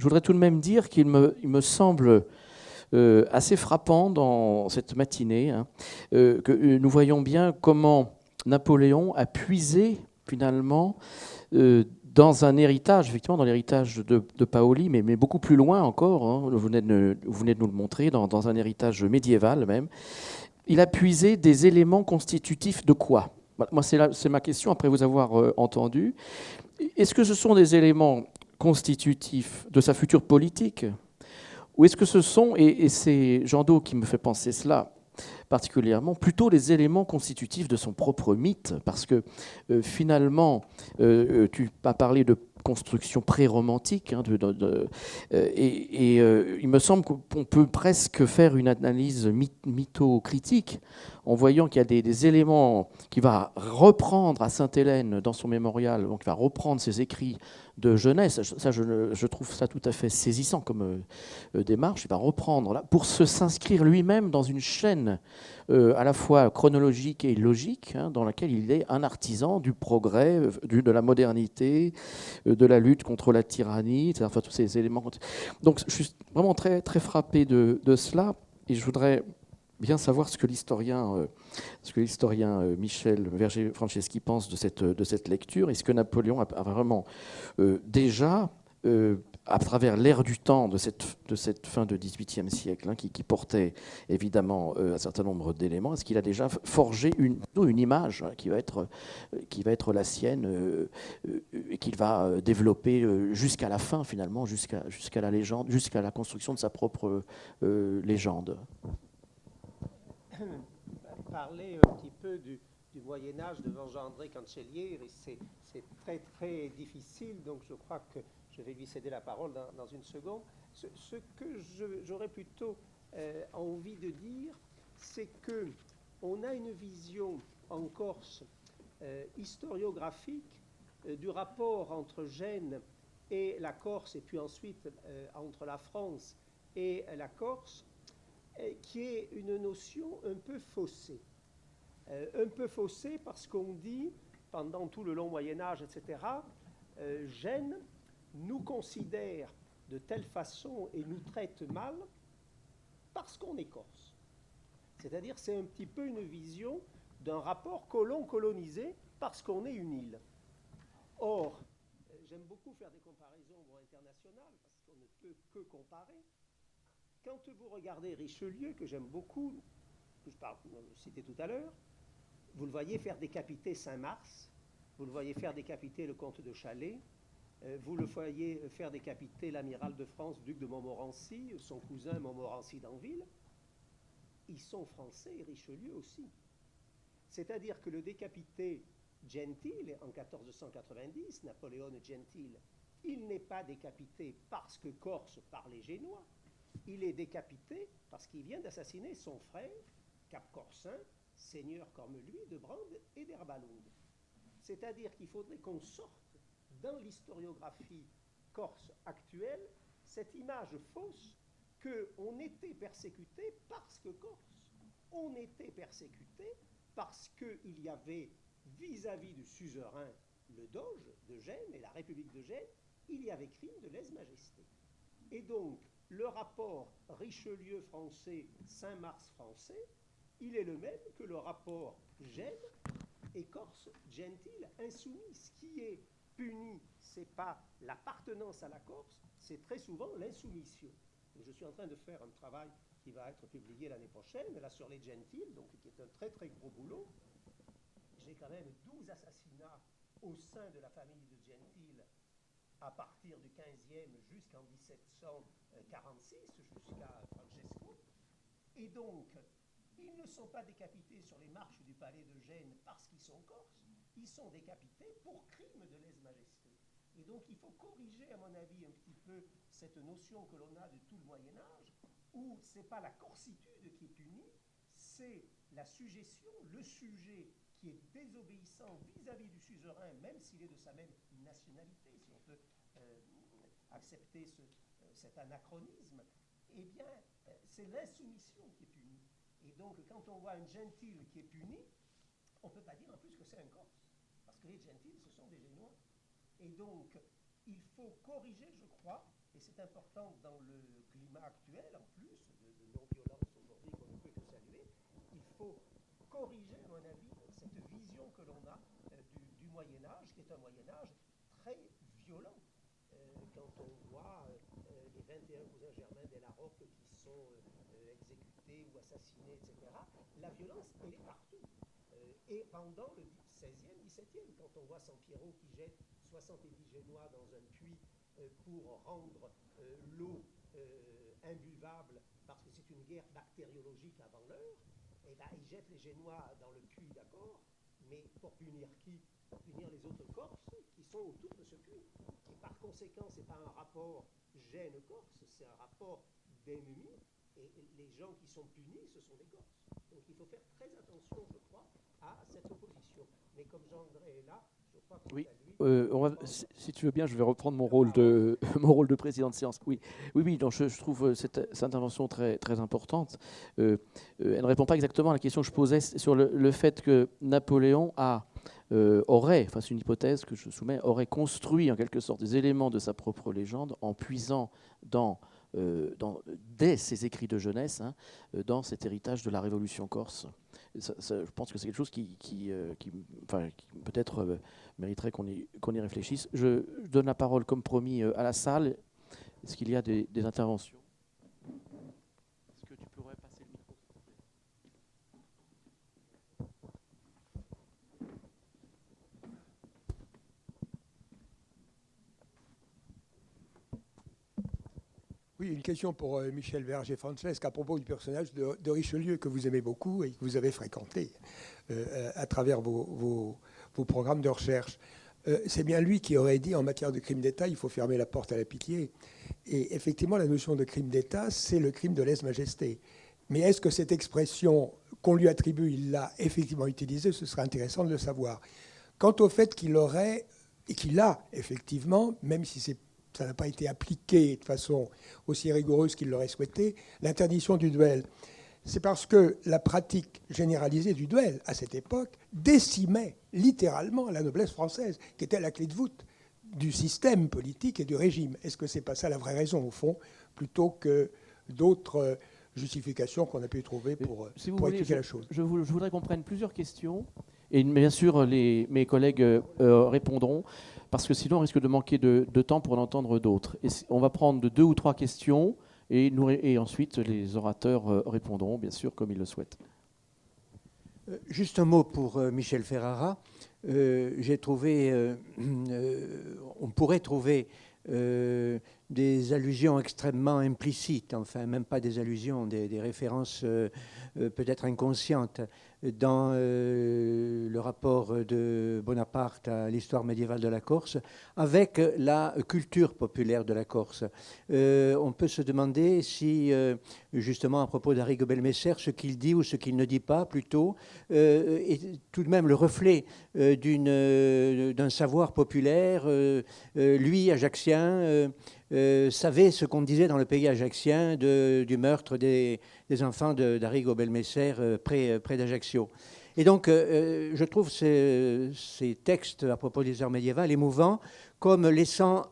je voudrais tout de même dire il me semble assez frappant dans cette matinée que nous voyons bien comment Napoléon a puisé finalement dans un héritage, effectivement dans l'héritage de Paoli, mais beaucoup plus loin encore, hein, vous venez de nous le montrer, dans un héritage médiéval même. Il a puisé des éléments constitutifs de quoi ? Moi, c'est ma question après vous avoir entendu. Est-ce que ce sont des éléments constitutifs de sa future politique ? Ou est-ce que ce sont, et c'est Jean Do qui me fait penser cela particulièrement, plutôt les éléments constitutifs de son propre mythe ? Parce que finalement, tu as parlé de construction pré-romantique, hein, il me semble qu'on peut presque faire une analyse mytho-critique en voyant qu'il y a des éléments qu'il va reprendre à Sainte-Hélène dans son mémorial, donc il va reprendre ses écrits de jeunesse. Ça, je trouve ça tout à fait saisissant comme démarche. Il va reprendre là pour s'inscrire lui-même dans une chaîne à la fois chronologique et logique, hein, dans laquelle il est un artisan du progrès, de la modernité, de la lutte contre la tyrannie, etc. Enfin, tous ces éléments. Donc, je suis vraiment très, très frappé de cela, et je voudrais bien savoir ce que l'historien Michel Verger-Franceschi pense de cette lecture, et ce que Napoléon a vraiment déjà, à travers l'ère du temps de cette fin de XVIIIe siècle, hein, qui portait évidemment un certain nombre d'éléments, est-ce qu'il a déjà forgé une image, hein, qui va être la sienne, et qu'il va développer jusqu'à la fin, finalement, jusqu'à la légende, jusqu'à la construction de sa propre légende. Parler un petit peu du Moyen-Âge devant Jean-André Cancelliere, c'est très très difficile, donc je crois que je vais lui céder la parole dans une seconde. Ce que j'aurais plutôt envie de dire, c'est qu'on a une vision en Corse historiographique du rapport entre Gênes et la Corse, et puis ensuite entre la France et la Corse, qui est une notion un peu faussée. Un peu faussée parce qu'on dit, pendant tout le long Moyen-Âge, etc., Gênes nous considère de telle façon et nous traite mal parce qu'on est corse. C'est-à-dire c'est un petit peu une vision d'un rapport colon-colonisé parce qu'on est une île. Or, j'aime beaucoup faire des comparaisons internationales parce qu'on ne peut que comparer. Quand vous regardez Richelieu, que j'aime beaucoup, que je citais tout à l'heure, vous le voyez faire décapiter Saint-Mars, vous le voyez faire décapiter le comte de Chalais, vous le voyez faire décapiter l'amiral de France, duc de Montmorency, son cousin Montmorency d'Anville. Ils sont français et Richelieu aussi. C'est-à-dire que le décapité Gentile, en 1490, Napoléon Gentile, il n'est pas décapité parce que Corse parlait génois. Il est décapité parce qu'il vient d'assassiner son frère, Cap-Corsin, seigneur comme lui, de Brande et d'Herbalund. C'est-à-dire qu'il faudrait qu'on sorte dans l'historiographie corse actuelle cette image fausse qu'on était persécuté parce que Corse. On était persécuté parce qu'il y avait vis-à-vis du suzerain le doge de Gênes et la République de Gênes, il y avait crime de lèse-majesté. Et donc, le rapport Richelieu français, Saint-Mars français, il est le même que le rapport Gênes et Corse gentile insoumis. Ce qui est puni, ce n'est pas l'appartenance à la Corse, c'est très souvent l'insoumission. Et je suis en train de faire un travail qui va être publié l'année prochaine, là sur les gentiles, donc qui est un très très gros boulot. J'ai quand même 12 assassinats au sein de la famille de Gentile à partir du 15e jusqu'en 1746, jusqu'à Francesco. Et donc, ils ne sont pas décapités sur les marches du palais de Gênes parce qu'ils sont corses, ils sont décapités pour crime de lèse-majesté. Et donc, il faut corriger, à mon avis, un petit peu cette notion que l'on a de tout le Moyen-Âge, où ce n'est pas la corsitude qui est punie, c'est la sujétion, le sujet qui est désobéissant vis-à-vis du suzerain, même s'il est de sa même nationalité, si on peut accepter cet anachronisme, eh bien, c'est l'insoumission qui est punie. Et donc, quand on voit un gentile qui est puni, on ne peut pas dire en plus que c'est un Corse, parce que les gentiles, ce sont des Génois. Et donc, il faut corriger, je crois, et et c'est important dans le climat actuel, en plus de non-violence aujourd'hui qu'on ne peut que saluer, il faut corriger, à mon avis, cette vision que l'on a du Moyen-Âge, qui est un Moyen-Âge très violent. Quand on voit les 21 cousins germains des Larocque qui sont exécutés ou assassinés, etc., la violence, elle est partout. Et pendant le 16e, 17e, quand on voit Sampiero qui jette 70 Génois dans un puits pour rendre l'eau imbuvable, parce que c'est une guerre bactériologique avant l'heure, et ben, il jette les Génois dans le puits, d'accord, mais pour punir qui? Pour punir les autres Corses qui sont autour de ce puits. Et par conséquent, ce n'est pas un rapport gêne-corse, c'est un rapport d'ennemi, et les gens qui sont punis, ce sont les Corses. Donc il faut faire très attention, je crois, à cette opposition. Mais comme Jean-André est là, je crois que Oui. lui, Si tu veux bien, je vais reprendre mon rôle de, mon rôle de président de séance. Oui, donc je trouve cette intervention très, très importante. Elle ne répond pas exactement à la question que je posais sur le fait que Napoléon aurait, enfin c'est une hypothèse que je soumets, aurait construit en quelque sorte des éléments de sa propre légende en puisant dès ses écrits de jeunesse, dans cet héritage de la Révolution corse. Je pense que c'est quelque chose qui peut-être mériterait qu'on y réfléchisse. Je donne la parole, comme promis, à la salle. Est-ce qu'il y a des interventions? Est-ce que tu pourrais passer le micro, s'il te plaît? Oui, une question pour Michel Verger-Francesque à propos du personnage de Richelieu que vous aimez beaucoup et que vous avez fréquenté à travers vos programmes de recherche. C'est bien lui qui aurait dit en matière de crime d'État, il faut fermer la porte à la pitié. Et effectivement, la notion de crime d'État, c'est le crime de lèse-majesté. Mais est-ce que cette expression qu'on lui attribue, il l'a effectivement utilisée? Ce serait intéressant de le savoir. Quant au fait qu'il aurait, et qu'il a effectivement, même si ça n'a pas été appliqué de façon aussi rigoureuse qu'il l'aurait souhaité, l'interdiction du duel. C'est parce que la pratique généralisée du duel, à cette époque, décimait littéralement la noblesse française, qui était la clé de voûte du système politique et du régime. Est-ce que c'est pas ça la vraie raison, au fond, plutôt que d'autres justifications qu'on a pu trouver pour expliquer la chose? Je voudrais qu'on prenne plusieurs questions, et bien sûr, mes collègues répondront, parce que sinon on risque de manquer de temps pour en entendre d'autres. Et on va prendre 2 ou 3 questions, et ensuite les orateurs répondront, bien sûr, comme ils le souhaitent. Juste un mot pour Michel Ferrara. J'ai trouvé, on pourrait trouver des allusions extrêmement implicites, enfin même pas des allusions, des références peut-être inconscientes dans le rapport de Bonaparte à l'histoire médiévale de la Corse avec la culture populaire de la Corse. On peut se demander si, justement à propos d'Arrigo Belmécer, ce qu'il dit ou ce qu'il ne dit pas plutôt est tout de même le reflet d'un savoir populaire. Lui, ajaccien, savait ce qu'on disait dans le pays ajaccien du meurtre des enfants d'Arrigo Belmécer près d'Ajaccio. Et donc, je trouve ces textes à propos des heures médiévales émouvants, comme laissant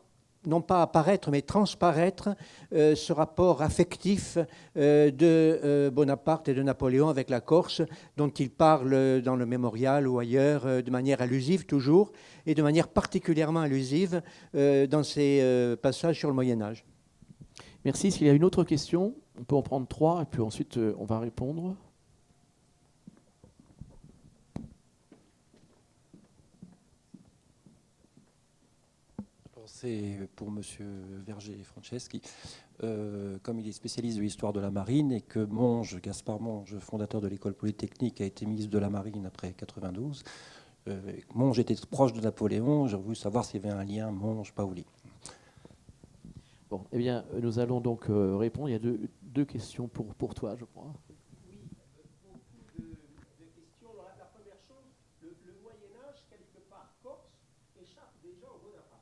non pas apparaître, mais transparaître ce rapport affectif de Bonaparte et de Napoléon avec la Corse, dont il parle dans le mémorial ou ailleurs, de manière allusive toujours, et de manière particulièrement allusive dans ses passages sur le Moyen-Âge. Merci. S'il y a une autre question, on peut en prendre 3, et puis ensuite on va répondre. C'est pour M. Verger-Franceschi. Comme il est spécialiste de l'histoire de la marine et que Gaspard Monge, fondateur de l'école polytechnique, a été ministre de la marine après 92, Monge était proche de Napoléon. J'aurais voulu savoir s'il y avait un lien Monge-Paoli. Bon, eh bien, nous allons donc répondre. Il y a deux questions pour toi, je crois. Beaucoup de questions. La première chose, le Moyen-Âge, quelque part, Corse, échappe déjà au Bonaparte.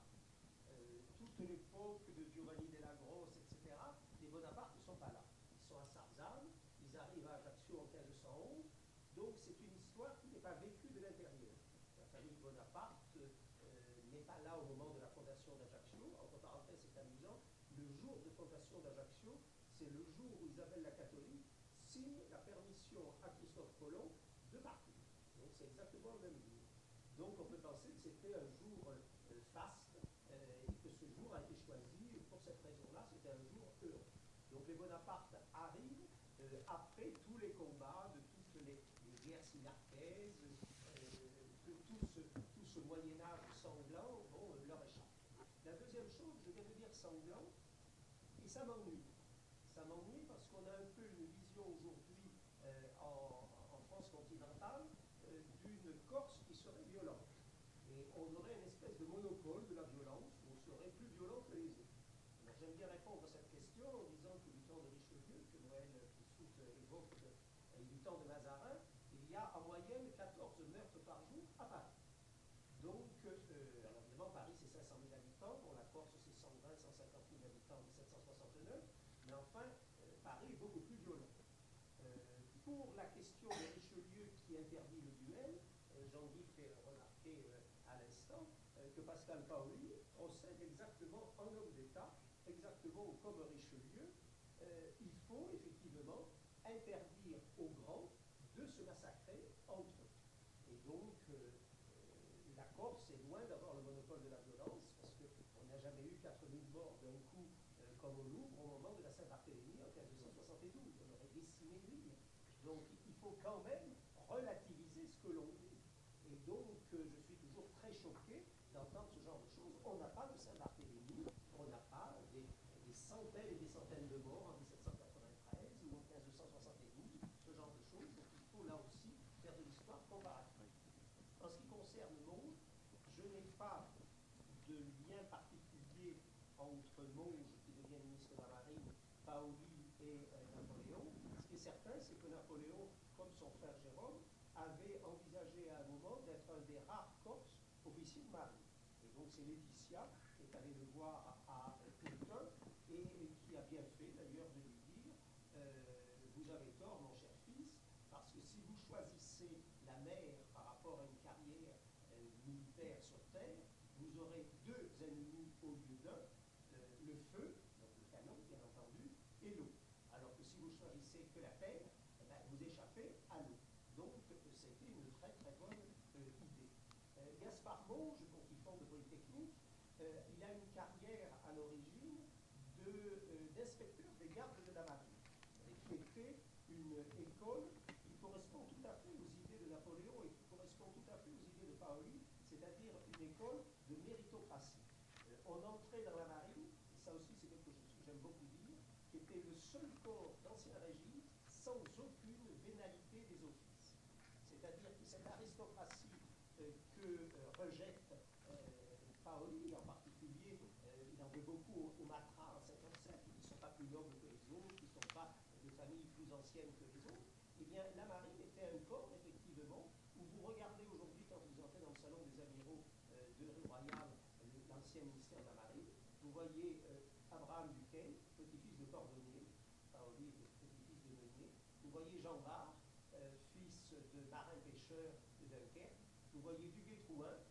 Toute l'époque de Giovanni della Grosse, etc., les Bonaparte ne sont pas là. Ils sont à Sarzane, ils arrivent à Ajaccio en 1511, donc c'est une histoire qui n'est pas vécue de l'intérieur. La famille Bonaparte n'est pas là au moment de la fondation d'Ajaccio. Entre parenthèses, c'est amusant. Le jour c'est le jour où Isabelle la catholique signe la permission à Christophe Colomb de partir. Donc c'est exactement le même jour. Donc on peut penser que c'était un jour faste et que ce jour a été choisi pour cette raison-là, c'était un jour heureux. Donc les Bonaparte arrivent après tous les combats de toutes les guerres sinarquaises, que tout ce Moyen-Âge sanglant leur échappe. La deuxième chose, je viens de dire sanglant, et ça m'ennuie. Ça m'ennuie parce qu'on a un peu une vision aujourd'hui en France continentale d'une Corse qui serait violente. Et on aurait une espèce de monopole de la violence, où on serait plus violent que les autres. Alors j'aime bien répondre à cette question en disant que du temps de Richelieu, que Noël Kissout évoque, et du temps de Mazarin, il y a en moyenne 14 meurtres par jour à Paris. Donc, alors évidemment, Paris c'est 500 000 habitants, bon, la Corse c'est 120, 150 000 habitants en 1769, mais enfin, Paris est beaucoup plus violent. Pour la question de Richelieu qui interdit le duel, Jean-Guy fait remarquer à l'instant que Pascal Paoli procède exactement en homme d'État, exactement comme Richelieu. Il faut effectivement interdire aux grands de se massacrer entre eux. Et donc, la Corse est loin d'avoir le monopole de la violence, parce qu'on n'a jamais eu 4000 morts d'un coup, comme au Louvre, au moment de la Saint-Barthélemy en 1572. On aurait décimé l'île. Donc, il faut quand même relativiser ce que l'on dit. Et donc, je suis toujours très choqué d'entendre ce genre de choses. On n'a pas de Saint-Barthélemy, on n'a pas des centaines et des centaines de morts en 1793 ou en 1572, ce genre de choses. Donc, il faut là aussi faire de l'histoire comparative. En ce qui concerne Monge, je n'ai pas de lien particulier entre Monge, qui devient ministre de la Marine, Paoli et Napoléon. Ce qui est certain, c'est que Napoléon, comme son frère Jérôme, avait envisagé à un moment d'être un des rares Corses officiers de marine. Et donc c'est Laetitia qui est allée le voir à Courtin et qui a bien fait d'ailleurs de lui dire vous avez tort mon cher fils, parce que si vous choisissez la mer par rapport à une carrière militaire sur terre, vous aurez deux ennemis au lieu d'un, le feu, donc le canon bien entendu, et l'eau. Alors que si vous choisissez que la terre, vous échappez à l'eau. Donc c'était une très très bonne idée. Gaspard Monge, pour qui fonde Polytechnique, il a une carrière à l'origine d'inspecteur des gardes de la marine, qui était une école qui correspond tout à fait aux idées de Napoléon et qui correspond tout à fait aux idées de Paoli, c'est-à-dire une école de méritocratie. On entrait dans la marine, et ça aussi c'est quelque chose que j'aime beaucoup dire, qui était le seul corps d'Ancien Régime sans aucune vénalité des offices. C'est-à-dire que cette aristocratie que rejette Paoli, en particulier, il en veut beaucoup aux matras en 57, qui ne sont pas plus nobles que les autres, qui ne sont pas de familles plus anciennes que les autres. Eh bien, la marine était un corps, effectivement, où vous regardez aujourd'hui, quand vous entrez dans le salon des amiraux de rue Royale, l'ancien ministère de la Marine, vous voyez Abraham Duquesne, petit-fils de cordonnier, Paoli était petit-fils de meunier, vous voyez Jean Bart, fils de marin-pêcheur de Dunkerque, vous voyez Duguay-Trouin,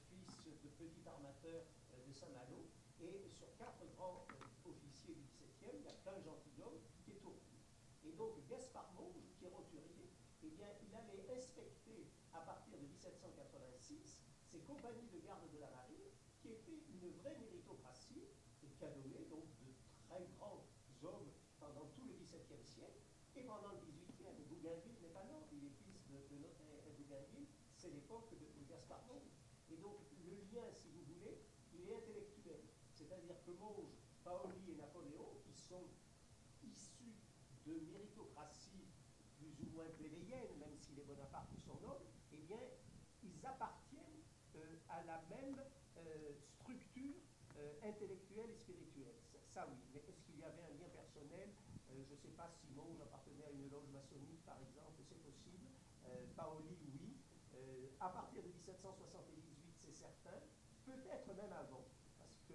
fils de petit armateur de Saint-Malo, et sur 4 grands officiers du XVIIe, il n'y a qu'un gentilhomme qui est tourné. Et donc Gaspard Monge, qui est roturier, eh bien, il allait inspecter à partir de 1786 ces compagnies de garde de la marine, qui étaient une vraie méritocratie, et qui a donné donc de très grands hommes pendant tout le XVIIe siècle, et pendant le XVIIIe. Bougainville n'est pas noble, il est fils de notaire, et Bougainville, c'est l'époque de Gaspard Monge. Et donc le lien, si vous voulez, il est intellectuel. C'est-à-dire que Monge, Paoli et Napoléon, qui sont issus de méritocratie plus ou moins plébéienne, même si les Bonaparte sont nobles, eh bien, ils appartiennent à la même structure intellectuelle et spirituelle. Ça oui, mais est-ce qu'il y avait un lien personnel? Je ne sais pas si Monge appartenait à une loge maçonnique, par exemple, c'est possible. Paoli, oui. À partir de 1778, c'est certain. Peut-être même avant, parce que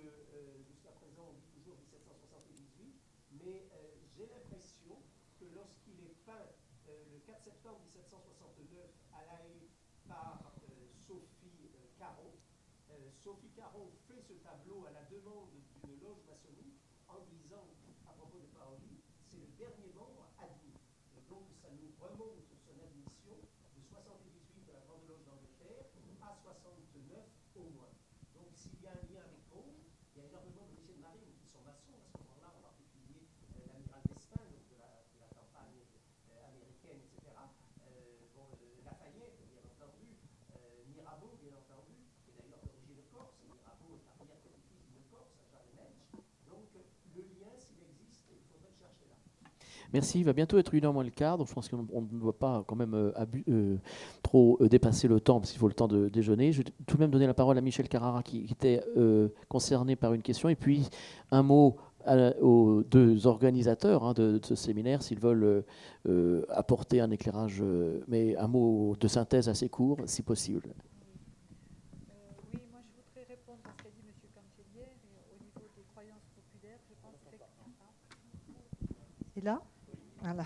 jusqu'à présent, on dit toujours 1778, mais j'ai l'impression que lorsqu'il est peint le 4 septembre 1769 à La Haye par Sophie Caron, Sophie Caron fait ce tableau à la demande d'une loge maçonnique en disant, à propos de Paoli, dernier membre admis. Et donc ça nous remonte son admission de 78 à la Grande Loge d'Angleterre à 69 au moins. Donc s'il y a un lien avec Pau, il y a énormément d'officiers de marine qui sont maçons à ce moment-là, en particulier l'amiral Despins, donc de la campagne américaine, etc. Lafayette, bien entendu, Mirabeau, bien entendu, qui est d'ailleurs d'origine corse. Mirabeau est arrière-petit-fils de Corse, à Jean-Ménage. Donc le lien, s'il existe, il faudrait le chercher là. Merci, il va bientôt être 1h moins le quart, donc je pense qu'on ne doit pas quand même trop dépasser le temps, parce qu'il faut le temps de déjeuner. Je vais tout de même donner la parole à Michel Carrara, qui était concerné par une question, et puis un mot aux deux organisateurs de ce séminaire, s'ils veulent apporter un éclairage, mais un mot de synthèse assez court, si possible. Oui, moi je voudrais répondre à ce qu'a dit M. Cancellière au niveau des croyances populaires. Je pense effectivement. Et là, voilà.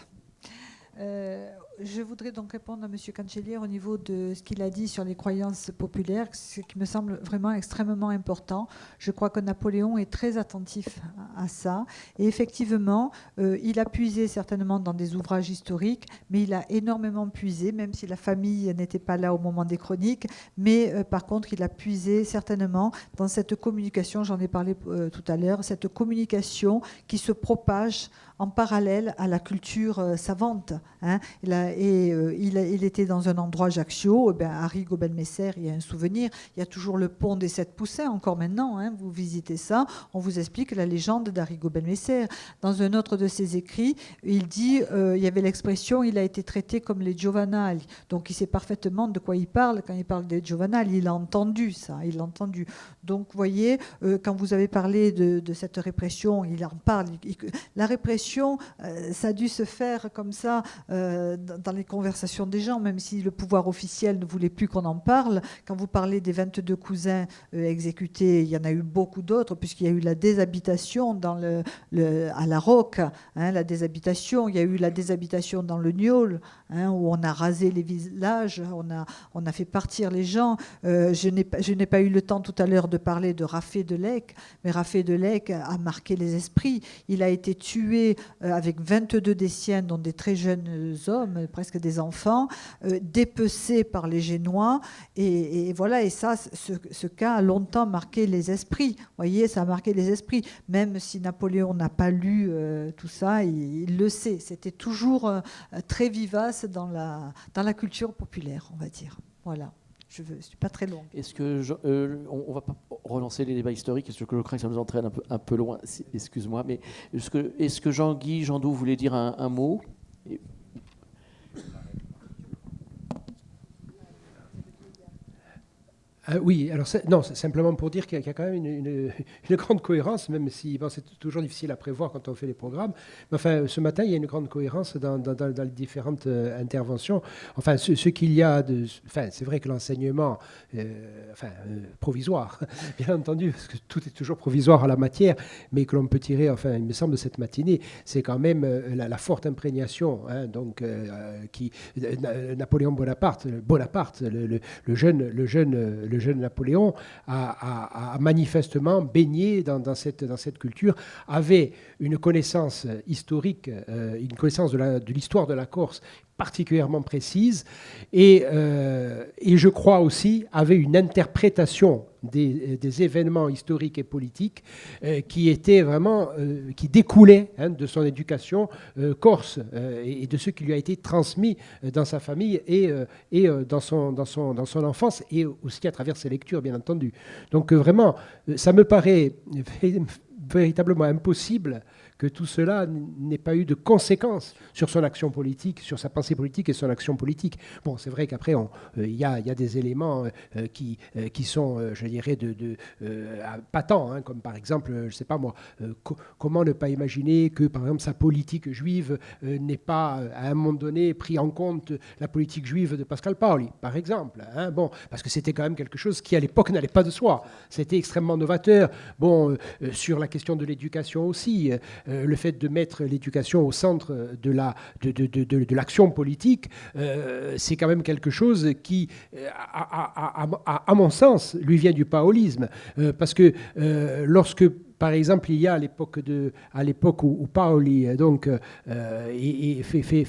Je voudrais donc répondre à M. Cancellière au niveau de ce qu'il a dit sur les croyances populaires, ce qui me semble vraiment extrêmement important. Je crois que Napoléon est très attentif à ça. Et effectivement, il a puisé certainement dans des ouvrages historiques, mais il a énormément puisé, même si la famille n'était pas là au moment des chroniques. Mais par contre, il a puisé certainement dans cette communication, j'en ai parlé tout à l'heure, cette communication qui se propage en parallèle à la culture savante. Hein. Il était dans un endroit, Ajaccio, Harry Gobelmesser, il y a un souvenir, il y a toujours le pont des 7 Poussins, encore maintenant, hein, vous visitez ça, on vous explique la légende d'Harry Gobelmesser. Dans un autre de ses écrits, il dit, il y avait l'expression, il a été traité comme les Giovanali, donc il sait parfaitement de quoi il parle, quand il parle des Giovanali, il a entendu ça, il l'a entendu. Donc, vous voyez, quand vous avez parlé de cette répression, il en parle, la répression, ça a dû se faire comme ça dans les conversations des gens, même si le pouvoir officiel ne voulait plus qu'on en parle. Quand vous parlez des 22 cousins exécutés, il y en a eu beaucoup d'autres, puisqu'il y a eu la déshabitation à la Roque, hein, la déshabitation. Il y a eu la déshabitation dans le Niol, hein, où on a rasé les villages, on a fait partir les gens. Je n'ai pas eu le temps tout à l'heure de parler de Raffet de Lecques, mais Raffet de Lecques a marqué les esprits. Il a été tué avec 22 des siens, dont des très jeunes hommes, presque des enfants, dépecés par les Génois. Et voilà, et ça, ce cas a longtemps marqué les esprits. Vous voyez, ça a marqué les esprits. Même si Napoléon n'a pas lu tout ça, il le sait. C'était toujours très vivace dans la culture populaire, on va dire. Voilà. Je ne suis pas très longue. Est-ce que on va pas relancer les débats historiques, parce que je crains que ça nous entraîne un peu loin. Excuse-moi, mais est-ce que Jean-Guy Jandou voulait dire un mot? Oui, alors non, c'est simplement pour dire qu'il y a quand même une grande cohérence, même si bon, c'est toujours difficile à prévoir quand on fait les programmes. Mais enfin, ce matin, il y a une grande cohérence dans les différentes interventions. Enfin, ce qu'il y a enfin, c'est vrai que l'enseignement, provisoire, bien entendu, parce que tout est toujours provisoire à la matière, mais que l'on peut tirer, enfin, il me semble, de cette matinée, c'est quand même la forte imprégnation, hein, donc, Napoléon Bonaparte, le jeune Napoléon a manifestement baigné dans cette culture, avait une connaissance historique, une connaissance de l'histoire de la Corse particulièrement précise, et je crois aussi avait une interprétation des événements historiques et politiques qui était vraiment, qui découlait, hein, de son éducation corse et de ce qui lui a été transmis dans sa famille et dans son enfance, et aussi à travers ses lectures, bien entendu. Donc vraiment, ça me paraît véritablement impossible que tout cela n'ait pas eu de conséquences sur son action politique, sur sa pensée politique et son action politique. Bon, c'est vrai qu'après, il y a des éléments qui sont, je dirais, patents, hein, comme par exemple, je ne sais pas moi, comment ne pas imaginer que, par exemple, sa politique juive n'ait pas, à un moment donné, pris en compte la politique juive de Pascal Paoli, par exemple. Hein, bon, parce que c'était quand même quelque chose qui, à l'époque, n'allait pas de soi. C'était extrêmement novateur. Bon, sur la question de l'éducation aussi, le fait de mettre l'éducation au centre de l'action politique, c'est quand même quelque chose qui, à mon sens, lui vient du paolisme. Parce que lorsque par exemple, il y a à l'époque où Paoli donc, fait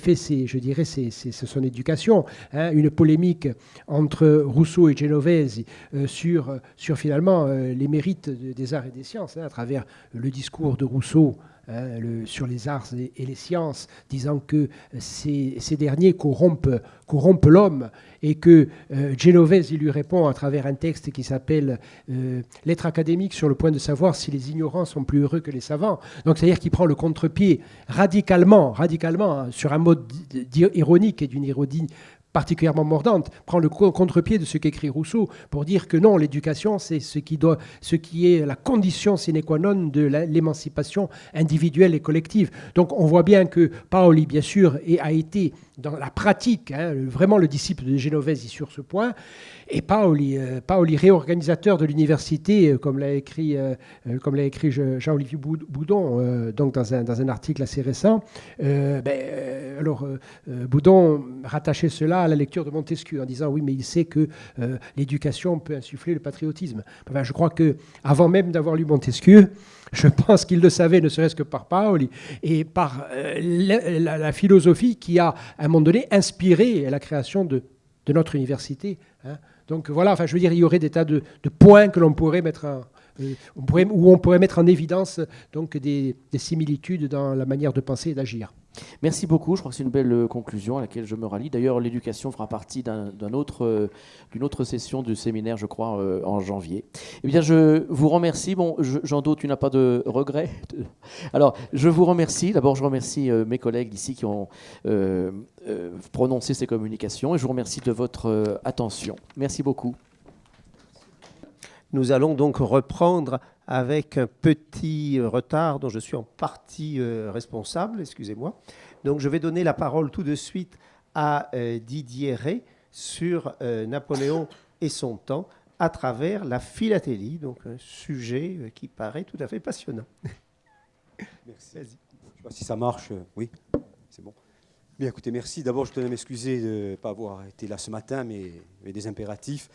son éducation, hein, une polémique entre Rousseau et Genovese sur finalement les mérites des arts et des sciences, hein, à travers le discours de Rousseau, hein, sur les arts et les sciences, disant que ces derniers corrompent l'homme, et que Genovese lui répond à travers un texte qui s'appelle Lettres académiques sur le point de savoir si les ignorants sont plus heureux que les savants. Donc c'est-à-dire qu'il prend le contre-pied radicalement, hein, sur un mode ironique et d'une ironie particulièrement mordante, prend le contre-pied de ce qu'écrit Rousseau pour dire que non, l'éducation, c'est ce qui est la condition sine qua non de l'émancipation individuelle et collective. Donc on voit bien que Paoli, bien sûr, a été dans la pratique, hein, vraiment le disciple de Genovese sur ce point, et Paoli, réorganisateur de l'université, comme l'a écrit Jean-Olivier Boudon, donc dans un article assez récent. Boudon rattachait cela à la lecture de Montesquieu, en disant oui, mais il sait que l'éducation peut insuffler le patriotisme. Enfin, je crois que avant même d'avoir lu Montesquieu, je pense qu'il le savait, ne serait-ce que par Paoli et par la philosophie qui a, à un moment donné, inspiré la création de notre université. Hein. Donc voilà, enfin, je veux dire, il y aurait des tas de points que l'on pourrait mettre où on pourrait mettre en évidence donc, des similitudes dans la manière de penser et d'agir. Merci beaucoup, je crois que c'est une belle conclusion à laquelle je me rallie. D'ailleurs, l'éducation fera partie d'une autre session du séminaire, je crois, en janvier. Eh bien, je vous remercie. Bon, j'en doute, tu n'as pas de regrets. Alors, je vous remercie. D'abord, je remercie mes collègues d'ici qui ont prononcé ces communications, et je vous remercie de votre attention. Merci beaucoup. Nous allons donc reprendre avec un petit retard dont je suis en partie responsable, excusez-moi. Donc je vais donner la parole tout de suite à Didier Rey sur Napoléon et son temps à travers la philatélie, donc un sujet qui paraît tout à fait passionnant. Merci. Je ne sais pas si ça marche. Oui, c'est bon. Bien, écoutez, merci. D'abord, je tenais à m'excuser de ne pas avoir été là ce matin, mais des impératifs.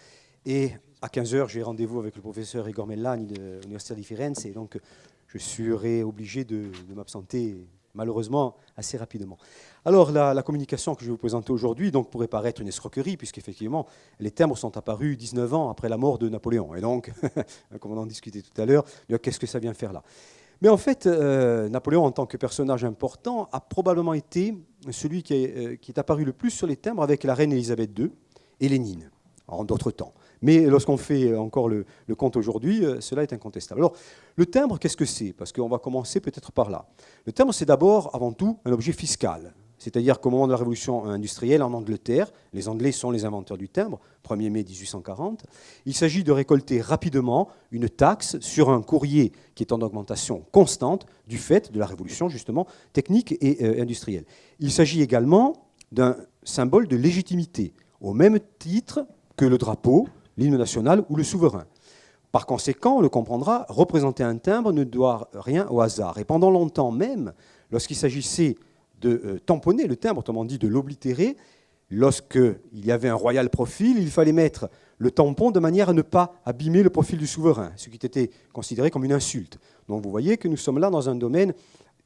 Et à 15h, j'ai rendez-vous avec le professeur Igor Mellani de l'Université di Firenze, et donc je serai obligé de m'absenter, malheureusement, assez rapidement. Alors, la communication que je vais vous présenter aujourd'hui pourrait paraître une escroquerie, puisqu'effectivement, les timbres sont apparus 19 ans après la mort de Napoléon. Et donc, comme on en discutait tout à l'heure, qu'est-ce que ça vient faire là? Mais en fait, Napoléon, en tant que personnage important, a probablement été celui qui est apparu le plus sur les timbres avec la reine Élisabeth II et Lénine, en d'autres temps. Mais lorsqu'on fait encore le compte aujourd'hui, cela est incontestable. Alors, le timbre, qu'est-ce que c'est? Parce qu'on va commencer peut-être par là. Le timbre, c'est d'abord, avant tout, un objet fiscal. C'est-à-dire qu'au moment de la révolution industrielle en Angleterre, les Anglais sont les inventeurs du timbre, 1er mai 1840, il s'agit de récolter rapidement une taxe sur un courrier qui est en augmentation constante du fait de la révolution, justement, technique et industrielle. Il s'agit également d'un symbole de légitimité, au même titre que le drapeau, l'hymne national ou le souverain. Par conséquent, on le comprendra, représenter un timbre ne doit rien au hasard. Et pendant longtemps même, lorsqu'il s'agissait de tamponner le timbre, autrement dit de l'oblitérer, lorsqu'il y avait un royal profil, il fallait mettre le tampon de manière à ne pas abîmer le profil du souverain, ce qui était considéré comme une insulte. Donc vous voyez que nous sommes là dans un domaine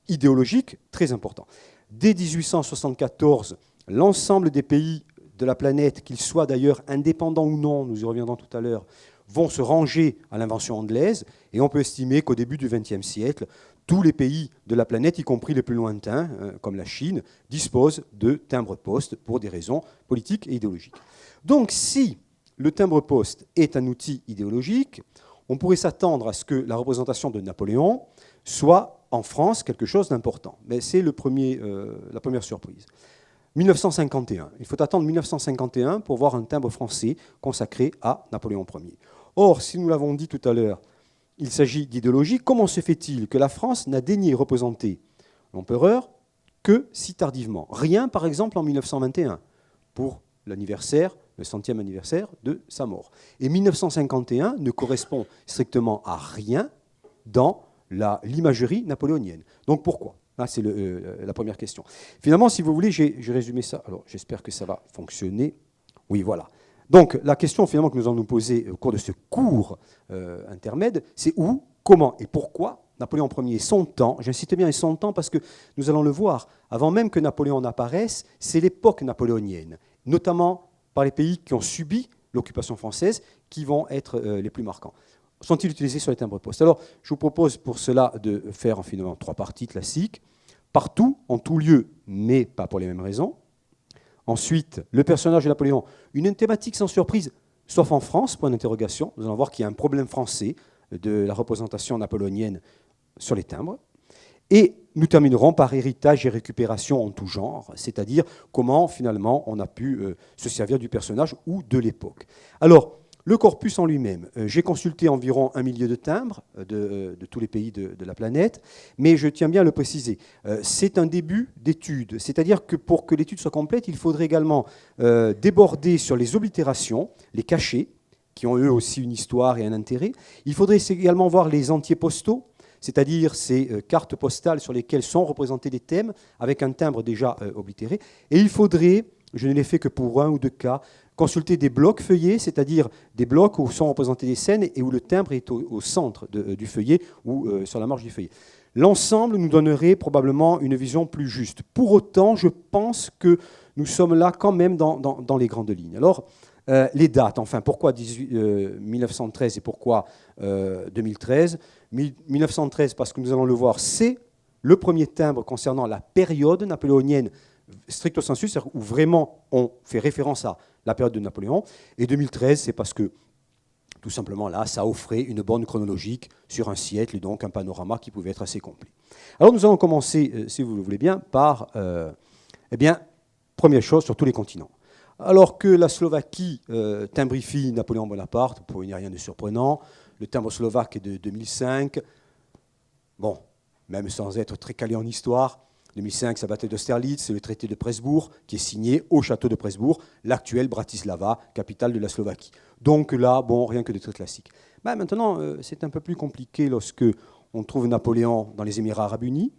idéologique très important. Dès 1874, l'ensemble des pays de la planète, qu'ils soient d'ailleurs indépendants ou non, nous y reviendrons tout à l'heure, vont se ranger à l'invention anglaise, et on peut estimer qu'au début du XXe siècle, tous les pays de la planète, y compris les plus lointains, comme la Chine, disposent de timbres-poste pour des raisons politiques et idéologiques. Donc si le timbre-poste est un outil idéologique, on pourrait s'attendre à ce que la représentation de Napoléon soit en France quelque chose d'important. Mais c'est la première surprise. 1951. Il faut attendre 1951 pour voir un timbre français consacré à Napoléon Ier. Or, si nous l'avons dit tout à l'heure, il s'agit d'idéologie, comment se fait-il que la France n'a daigné représenter l'empereur que si tardivement? Rien, par exemple, en 1921, pour l'anniversaire, le 100e anniversaire de sa mort. Et 1951 ne correspond strictement à rien dans l'imagerie napoléonienne. Donc pourquoi? Là, c'est la première question. Finalement, si vous voulez, j'ai résumé ça. Alors, j'espère que ça va fonctionner. Oui, voilà. Donc, la question finalement que nous allons nous poser au cours de ce cours intermède, c'est où comment et pourquoi Napoléon Ier, son temps, j'insiste bien, et son temps parce que nous allons le voir, avant même que Napoléon n'apparaisse, c'est l'époque napoléonienne, notamment par les pays qui ont subi l'occupation française, qui vont être les plus marquants. Sont-ils utilisés sur les timbres-poste? Alors, je vous propose pour cela de faire finalement 3 parties classiques. Partout, en tout lieu, mais pas pour les mêmes raisons. Ensuite, le personnage de Napoléon, une thématique sans surprise, sauf en France, point d'interrogation. Nous allons voir qu'il y a un problème français de la représentation napoléonienne sur les timbres. Et nous terminerons par héritage et récupération en tout genre, c'est-à-dire comment finalement on a pu se servir du personnage ou de l'époque. Alors, le corpus en lui-même, j'ai consulté environ 1 million de timbres de tous les pays de la planète, mais je tiens bien à le préciser, c'est un début d'étude, c'est-à-dire que pour que l'étude soit complète, il faudrait également déborder sur les oblitérations, les cachets, qui ont eux aussi une histoire et un intérêt. Il faudrait également voir les entiers postaux, c'est-à-dire ces cartes postales sur lesquelles sont représentés des thèmes, avec un timbre déjà oblitéré. Et il faudrait, je ne l'ai fait que pour 1 ou 2 cas, consulter des blocs feuillets, c'est-à-dire des blocs où sont représentées des scènes et où le timbre est au centre du feuillet ou sur la marge du feuillet. L'ensemble nous donnerait probablement une vision plus juste. Pour autant, je pense que nous sommes là quand même dans les grandes lignes. Alors, les dates, enfin, pourquoi 1913 et pourquoi 2013 1913, parce que nous allons le voir, c'est le premier timbre concernant la période napoléonienne stricto sensu, c'est-à-dire où vraiment on fait référence à la période de Napoléon. Et 2013, c'est parce que, tout simplement là, ça offrait une borne chronologique sur un siècle, et donc un panorama qui pouvait être assez complet. Alors nous allons commencer, si vous le voulez bien, par, première chose, sur tous les continents. Alors que la Slovaquie timbrifie Napoléon Bonaparte, pour il n'y a rien de surprenant, le timbre slovaque est de 2005. Bon, même sans être très calé en histoire, 2005, c'est la bataille d'Austerlitz, c'est le traité de Presbourg qui est signé au château de Presbourg, l'actuelle Bratislava, capitale de la Slovaquie. Donc là, bon, rien que de très classique. Maintenant, c'est un peu plus compliqué lorsque on trouve Napoléon dans les Émirats arabes unis.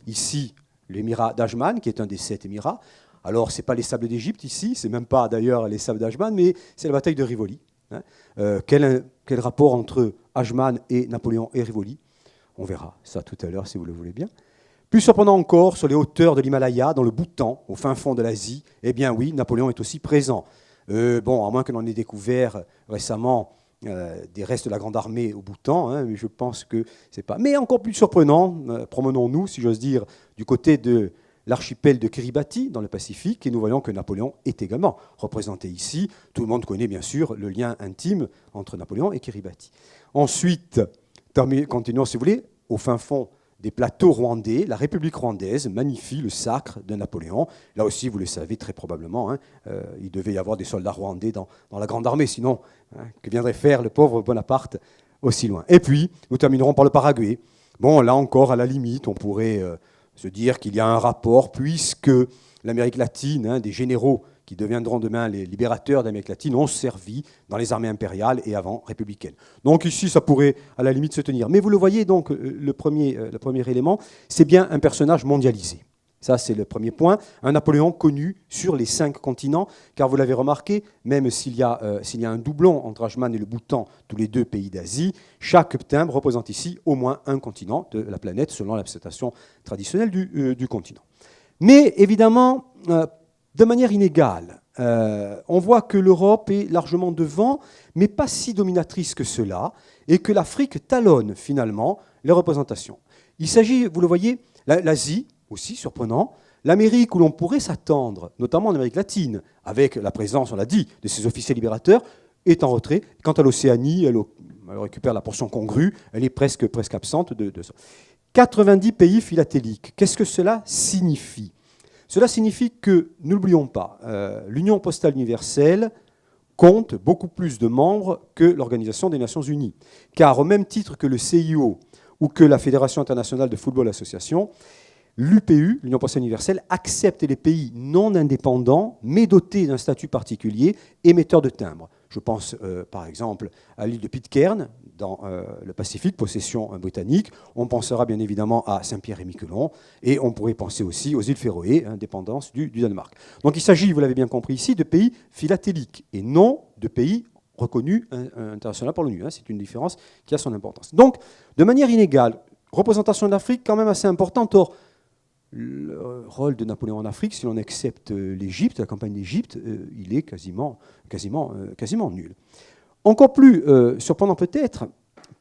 Ici, l'émirat d'Ajman, qui est un des 7 émirats. Alors, ce n'est pas les sables d'Égypte ici, ce n'est même pas d'ailleurs les sables d'Ajman, mais c'est la bataille de Rivoli. Quel rapport entre Ajman et Napoléon et Rivoli? On verra ça tout à l'heure, si vous le voulez bien. Plus surprenant encore, sur les hauteurs de l'Himalaya, dans le Bhoutan, au fin fond de l'Asie, eh bien oui, Napoléon est aussi présent. Bon, à moins que l'on ait découvert récemment des restes de la Grande Armée au Bhoutan, mais je pense que c'est pas. Mais encore plus surprenant, promenons-nous, si j'ose dire, du côté de l'archipel de Kiribati, dans le Pacifique, et nous voyons que Napoléon est également représenté ici. Tout le monde connaît bien sûr le lien intime entre Napoléon et Kiribati. Ensuite, continuons si vous voulez, au fin fond des plateaux rwandais, la République rwandaise magnifie le sacre de Napoléon. Là aussi, vous le savez très probablement, il devait y avoir des soldats rwandais dans la Grande Armée, sinon, que viendrait faire le pauvre Bonaparte aussi loin? Et puis, nous terminerons par le Paraguay. Bon, là encore, à la limite, on pourrait se dire qu'il y a un rapport, puisque l'Amérique latine, des généraux qui deviendront demain les libérateurs d'Amérique latine, ont servi dans les armées impériales et avant républicaines. Donc ici, ça pourrait à la limite se tenir. Mais vous le voyez, donc, le premier élément, c'est bien un personnage mondialisé. Ça, c'est le premier point. Un Napoléon connu sur les 5 continents, car vous l'avez remarqué, même s'il y a un doublon entre Ajman et le Bhoutan, tous les 2 pays d'Asie, chaque timbre représente ici au moins un continent de la planète, selon l'acceptation traditionnelle du continent. Mais évidemment, de manière inégale, on voit que l'Europe est largement devant, mais pas si dominatrice que cela, et que l'Afrique talonne finalement les représentations. Il s'agit, vous le voyez, l'Asie, aussi surprenant, l'Amérique où l'on pourrait s'attendre, notamment en Amérique latine, avec la présence, on l'a dit, de ces officiers libérateurs, est en retrait. Quant à l'Océanie, elle récupère la portion congrue, elle est presque absente de ça. 90 pays philatéliques, qu'est-ce que cela signifie? Cela signifie que, n'oublions pas, l'Union postale universelle compte beaucoup plus de membres que l'Organisation des Nations Unies. Car au même titre que le CIO ou que la Fédération internationale de football association, l'UPU, l'Union postale universelle, accepte les pays non indépendants, mais dotés d'un statut particulier, émetteurs de timbres. Je pense par exemple à l'île de Pitcairn, dans le Pacifique, possession britannique. On pensera bien évidemment à Saint-Pierre-et-Miquelon, et on pourrait penser aussi aux îles Féroé, indépendance du Danemark. Donc il s'agit, vous l'avez bien compris ici, de pays philatéliques, et non de pays reconnu internationalement par l'ONU. C'est une différence qui a son importance. Donc, de manière inégale, représentation de l'Afrique quand même assez importante. Or, le rôle de Napoléon en Afrique, si l'on accepte l'Égypte, la campagne d'Égypte, il est quasiment nul. Encore plus surprenant peut-être,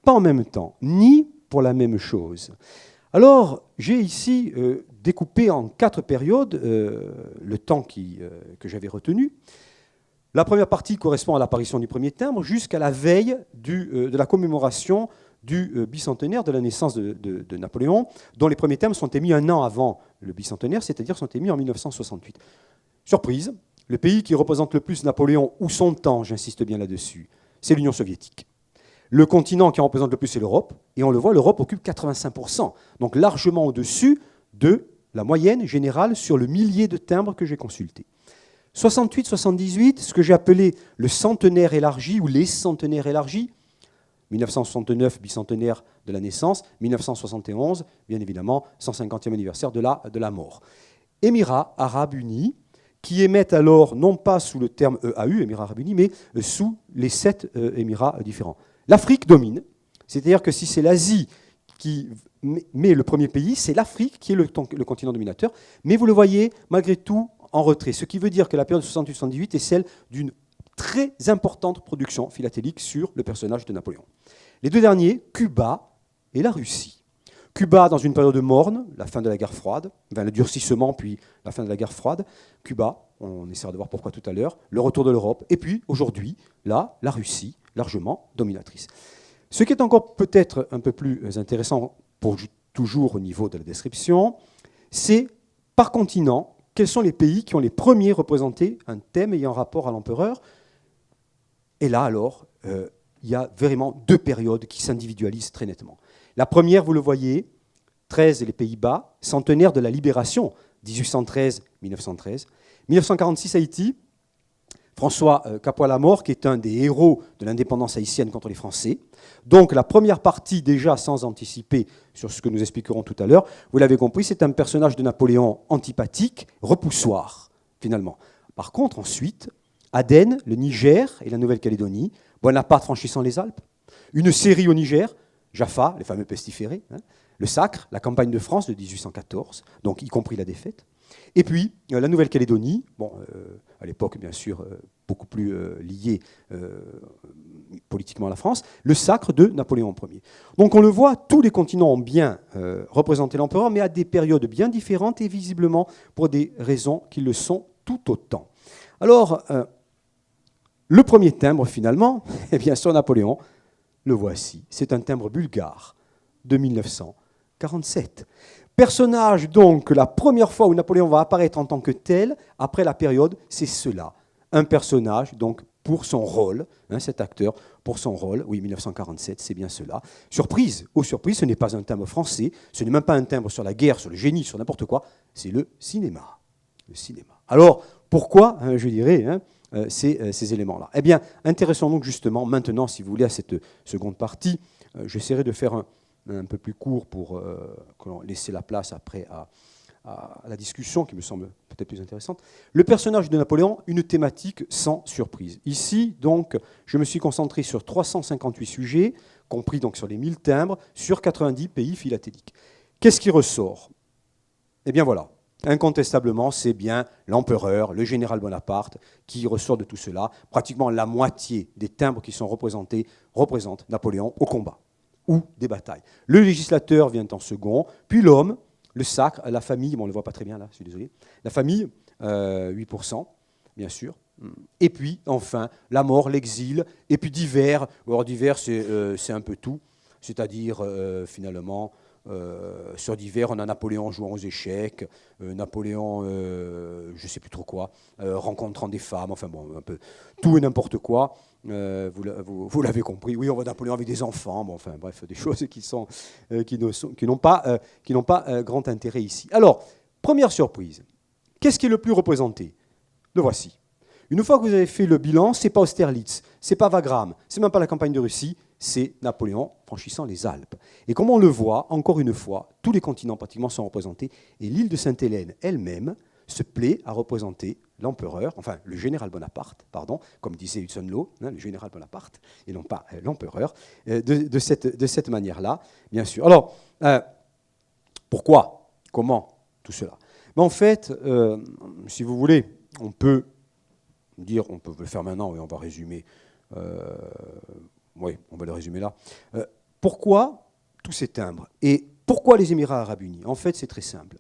pas en même temps, ni pour la même chose. Alors, j'ai ici découpé en 4 périodes le temps que j'avais retenu. La première partie correspond à l'apparition du premier timbre jusqu'à la veille de la commémoration du bicentenaire de la naissance de Napoléon, dont les premiers timbres sont émis un an avant le bicentenaire, c'est-à-dire sont émis en 1968. Surprise, le pays qui représente le plus Napoléon ou son temps, j'insiste bien là-dessus, c'est l'Union soviétique. Le continent qui en représente le plus, c'est l'Europe, et on le voit, l'Europe occupe 85%, donc largement au-dessus de la moyenne générale sur le millier de timbres que j'ai consultés. 68-78, ce que j'ai appelé le centenaire élargi ou les centenaires élargis, 1969, bicentenaire de la naissance, 1971, bien évidemment, 150e anniversaire de la mort. Émirats arabes unis, qui émettent alors, non pas sous le terme EAU, Émirats arabes unis, mais sous les 7 Émirats différents. L'Afrique domine, c'est-à-dire que si c'est l'Asie qui met le premier pays, c'est l'Afrique qui est le continent dominateur, mais vous le voyez, malgré tout, en retrait. Ce qui veut dire que la période 68-78 est celle d'une très importante production philatélique sur le personnage de Napoléon. Les 2 derniers, Cuba et la Russie. Cuba dans une période morne, la fin de la guerre froide, le durcissement puis la fin de la guerre froide. Cuba, on essaiera de voir pourquoi tout à l'heure, le retour de l'Europe, et puis aujourd'hui, là, la Russie, largement dominatrice. Ce qui est encore peut-être un peu plus intéressant, toujours au niveau de la description, c'est par continent, quels sont les pays qui ont les premiers représenté un thème ayant rapport à l'empereur. Et là, alors, il y a vraiment 2 périodes qui s'individualisent très nettement. La première, vous le voyez, 13 les Pays-Bas, centenaire de la libération, 1813-1913. 1946, Haïti, François Capois-Lamort, qui est un des héros de l'indépendance haïtienne contre les Français. Donc la première partie, déjà sans anticiper sur ce que nous expliquerons tout à l'heure, vous l'avez compris, c'est un personnage de Napoléon antipathique, repoussoir, finalement. Par contre, ensuite, Aden, le Niger et la Nouvelle-Calédonie, Bonaparte franchissant les Alpes, une série au Niger, Jaffa, les fameux pestiférés, le Sacre, la campagne de France de 1814, donc y compris la défaite, et puis la Nouvelle-Calédonie, à l'époque bien sûr beaucoup plus liée politiquement à la France, le Sacre de Napoléon Ier. Donc on le voit, tous les continents ont bien représenté l'empereur, mais à des périodes bien différentes et visiblement pour des raisons qui le sont tout autant. Alors, le premier timbre finalement, eh bien sur Napoléon, le voici, c'est un timbre bulgare de 1947. Personnage donc, la première fois où Napoléon va apparaître en tant que tel, après la période, c'est cela. Un personnage, donc, pour son rôle, cet acteur, pour son rôle, oui, 1947, c'est bien cela. Surprise, oh surprise, ce n'est pas un timbre français, ce n'est même pas un timbre sur la guerre, sur le génie, sur n'importe quoi, c'est le cinéma. Le cinéma. Alors, pourquoi, je dirais, ces éléments-là? Eh bien, intéressons donc justement maintenant, si vous voulez, à cette seconde partie. J'essaierai de faire un peu plus court pour laisser la place après à la discussion qui me semble peut-être plus intéressante. Le personnage de Napoléon, une thématique sans surprise. Ici, donc, je me suis concentré sur 358 sujets, compris donc sur les 1000 timbres, sur 90 pays philatéliques. Qu'est-ce qui ressort? Eh bien voilà, incontestablement, c'est bien l'empereur, le général Bonaparte, qui ressort de tout cela. Pratiquement la moitié des timbres qui sont représentés représentent Napoléon au combat ou des batailles. Le législateur vient en second, puis l'homme, le sacre, la famille, on ne le voit pas très bien là, je suis désolé, la famille, 8%, bien sûr, et puis enfin la mort, l'exil, et puis divers. Alors divers, c'est un peu tout, c'est-à-dire finalement, sur divers, on a Napoléon jouant aux échecs, Napoléon, je ne sais plus trop quoi, rencontrant des femmes, enfin bon, un peu tout et n'importe quoi. Vous l'avez compris, oui, on voit Napoléon avec des enfants, bon, enfin bref, des choses qui n'ont pas grand intérêt ici. Alors, première surprise, qu'est-ce qui est le plus représenté? Le voici. Une fois que vous avez fait le bilan, ce n'est pas Austerlitz, ce n'est pas Wagram, ce n'est même pas la campagne de Russie, c'est Napoléon franchissant les Alpes. Et comme on le voit, encore une fois, tous les continents pratiquement sont représentés, et l'île de Sainte-Hélène elle-même se plaît à représenter l'empereur, enfin le général Bonaparte, pardon, comme disait Hudson Law, hein, le général Bonaparte, et non pas l'empereur, de cette manière-là, bien sûr. Alors, pourquoi? Comment tout cela? Mais en fait, si vous voulez, on peut le faire maintenant, et on va résumer. Oui, on va le résumer là. Pourquoi tous ces timbres? Et pourquoi les Émirats arabes unis? En fait, c'est très simple.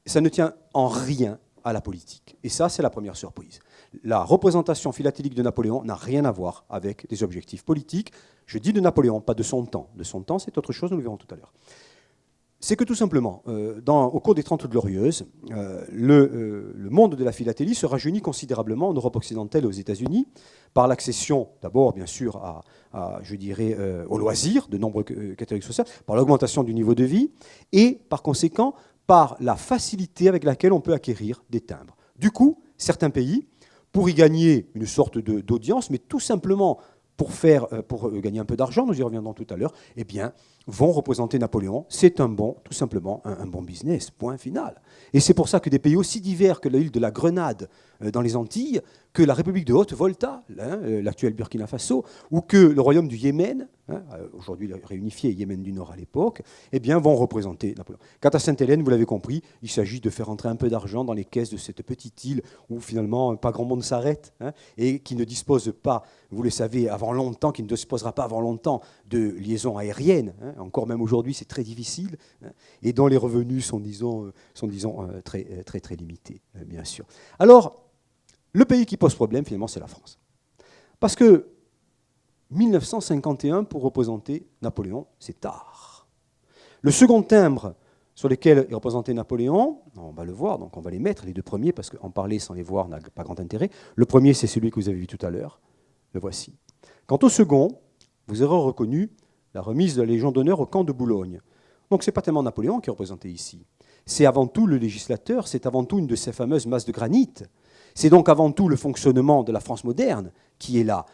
Ça ne tient en rien à la politique. Et ça, c'est la première surprise. La représentation philatélique de Napoléon n'a rien à voir avec des objectifs politiques. Je dis de Napoléon, pas de son temps. De son temps, c'est autre chose, nous le verrons tout à l'heure. C'est que tout simplement, au cours des 30 Glorieuses, le monde de la philatélie se rajeunit considérablement en Europe occidentale et aux États-Unis, par l'accession, d'abord, bien sûr, je dirais, aux loisirs de nombreux catégories sociales, par l'augmentation du niveau de vie, et par conséquent, par la facilité avec laquelle on peut acquérir des timbres. Du coup, certains pays, pour y gagner une sorte d'audience, mais tout simplement pour gagner un peu d'argent, nous y reviendrons tout à l'heure, eh bien, vont représenter Napoléon. C'est tout simplement un bon business, point final. Et c'est pour ça que des pays aussi divers que l'île de la Grenade dans les Antilles, que la République de Haute-Volta, l'actuel Burkina Faso, ou que le royaume du Yémen, aujourd'hui réunifié Yémen du Nord à l'époque, eh bien, vont représenter Napoléon. Quant à Sainte-Hélène, vous l'avez compris, il s'agit de faire entrer un peu d'argent dans les caisses de cette petite île où finalement pas grand monde s'arrête, et qui ne dispose pas, vous le savez, avant longtemps, qui ne disposera pas avant longtemps de liaisons aériennes. Encore même aujourd'hui, c'est très difficile, et dont les revenus sont disons, très, très, très limités, bien sûr. Alors, le pays qui pose problème, finalement, c'est la France. Parce que 1951, pour représenter Napoléon, c'est tard. Le second timbre sur lequel est représenté Napoléon, on va le voir, donc on va les mettre, les deux premiers, parce qu'en parler sans les voir n'a pas grand intérêt. Le premier, c'est celui que vous avez vu tout à l'heure. Le voici. Quant au second, vous aurez reconnu la remise de la Légion d'honneur au camp de Boulogne. Donc ce n'est pas tellement Napoléon qui est représenté ici. C'est avant tout le législateur, c'est avant tout une de ces fameuses masses de granit. C'est donc avant tout le fonctionnement de la France moderne qui est là.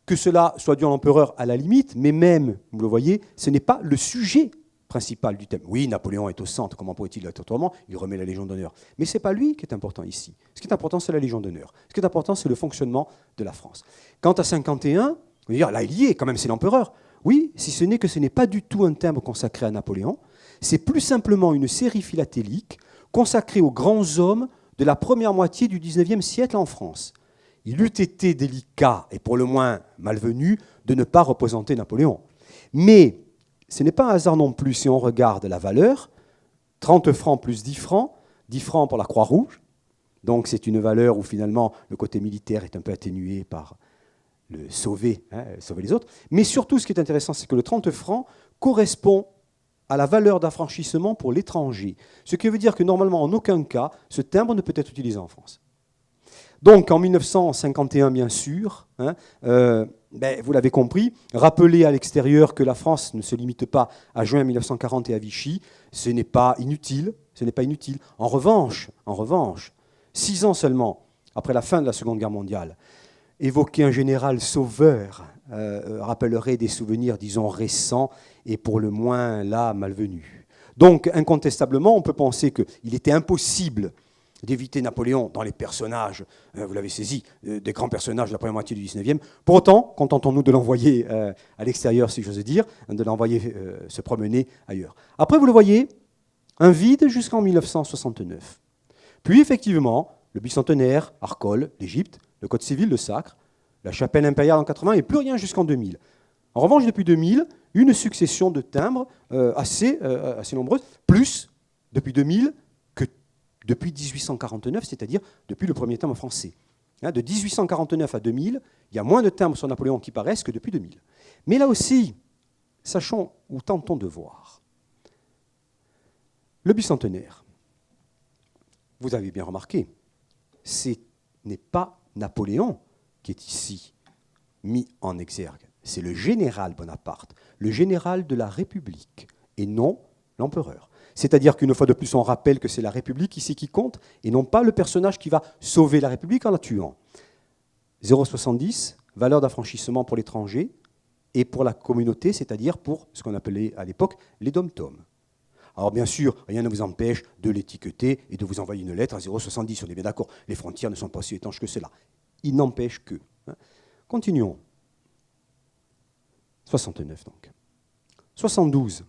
Que cela soit dû à l'empereur à la limite, mais même, vous le voyez, ce n'est pas le sujet principal du thème. Oui, Napoléon est au centre, comment pourrait-il être autrement? Il remet la Légion d'honneur. Mais ce n'est pas lui qui est important ici. Ce qui est important, c'est la Légion d'honneur. Ce qui est important, c'est le fonctionnement de la France. Quant à 51, vous allez dire, là, il y est, quand même, c'est l'empereur. Oui, si ce n'est que ce n'est pas du tout un timbre consacré à Napoléon, c'est plus simplement une série philatélique consacrée aux grands hommes de la première moitié du XIXe siècle en France. Il eût été délicat, et pour le moins malvenu, de ne pas représenter Napoléon. Mais ce n'est pas un hasard non plus si on regarde la valeur, 30 francs plus 10 francs pour la Croix-Rouge, donc c'est une valeur où finalement le côté militaire est un peu atténué par le sauver les autres. Mais surtout, ce qui est intéressant, c'est que le 30 francs correspond à la valeur d'affranchissement pour l'étranger. Ce qui veut dire que normalement, en aucun cas, ce timbre ne peut être utilisé en France. Donc en 1951, bien sûr, vous l'avez compris, rappeler à l'extérieur que la France ne se limite pas à juin 1940 et à Vichy, ce n'est pas inutile. En revanche, 6 ans seulement après la fin de la Seconde Guerre mondiale, évoquer un général sauveur rappellerait des souvenirs, disons, récents et pour le moins, là, malvenus. Donc, incontestablement, on peut penser qu'il était impossible d'éviter Napoléon dans les personnages, vous l'avez saisi, des grands personnages de la première moitié du XIXe. Pour autant, contentons-nous de l'envoyer à l'extérieur, si j'ose dire, de l'envoyer se promener ailleurs. Après, vous le voyez, un vide jusqu'en 1969. Puis, effectivement, le bicentenaire, Arcole, l'Égypte, le Code civil, le Sacre, la chapelle impériale en 80 et plus rien jusqu'en 2000. En revanche, depuis 2000, une succession de timbres assez nombreuses, plus depuis 2000 que depuis 1849, c'est-à-dire depuis le premier timbre français. De 1849 à 2000, il y a moins de timbres sur Napoléon qui paraissent que depuis 2000. Mais là aussi, sachons ou tentons de voir. Le bicentenaire, vous avez bien remarqué, ce n'est pas Napoléon qui est ici mis en exergue. C'est le général Bonaparte, le général de la République, et non l'empereur. C'est-à-dire qu'une fois de plus, on rappelle que c'est la République ici qui compte, et non pas le personnage qui va sauver la République en la tuant. 0,70, valeur d'affranchissement pour l'étranger, et pour la communauté, c'est-à-dire pour ce qu'on appelait à l'époque les dom-toms. Alors bien sûr, rien ne vous empêche de l'étiqueter et de vous envoyer une lettre à 0,70. On est bien d'accord, les frontières ne sont pas si étanches que cela. Il n'empêche que. Continuons. 69 donc. 72.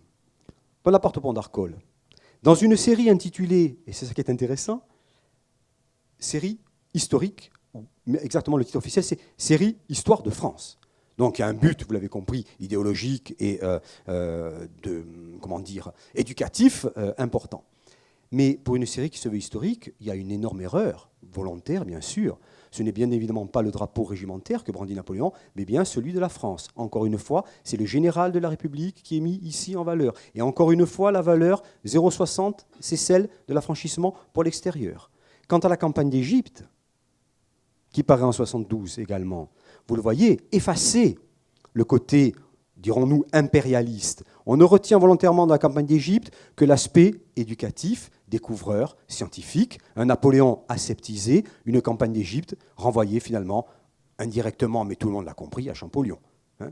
Bonaparte Pont d'Arcole. Dans une série intitulée, et c'est ça qui est intéressant, série historique, mais exactement le titre officiel, c'est Série Histoire de France. Donc il y a un but, vous l'avez compris, idéologique et éducatif important. Mais pour une série qui se veut historique, il y a une énorme erreur, volontaire bien sûr. Ce n'est bien évidemment pas le drapeau régimentaire que brandit Napoléon, mais bien celui de la France. Encore une fois, c'est le général de la République qui est mis ici en valeur. Et encore une fois, la valeur 0,60, c'est celle de l'affranchissement pour l'extérieur. Quant à la campagne d'Égypte, qui paraît en 72 également, vous le voyez, effacer le côté, dirons-nous, impérialiste. On ne retient volontairement dans la campagne d'Égypte que l'aspect éducatif, découvreur, scientifique, un Napoléon aseptisé, une campagne d'Égypte renvoyée finalement, indirectement, mais tout le monde l'a compris, à Champollion.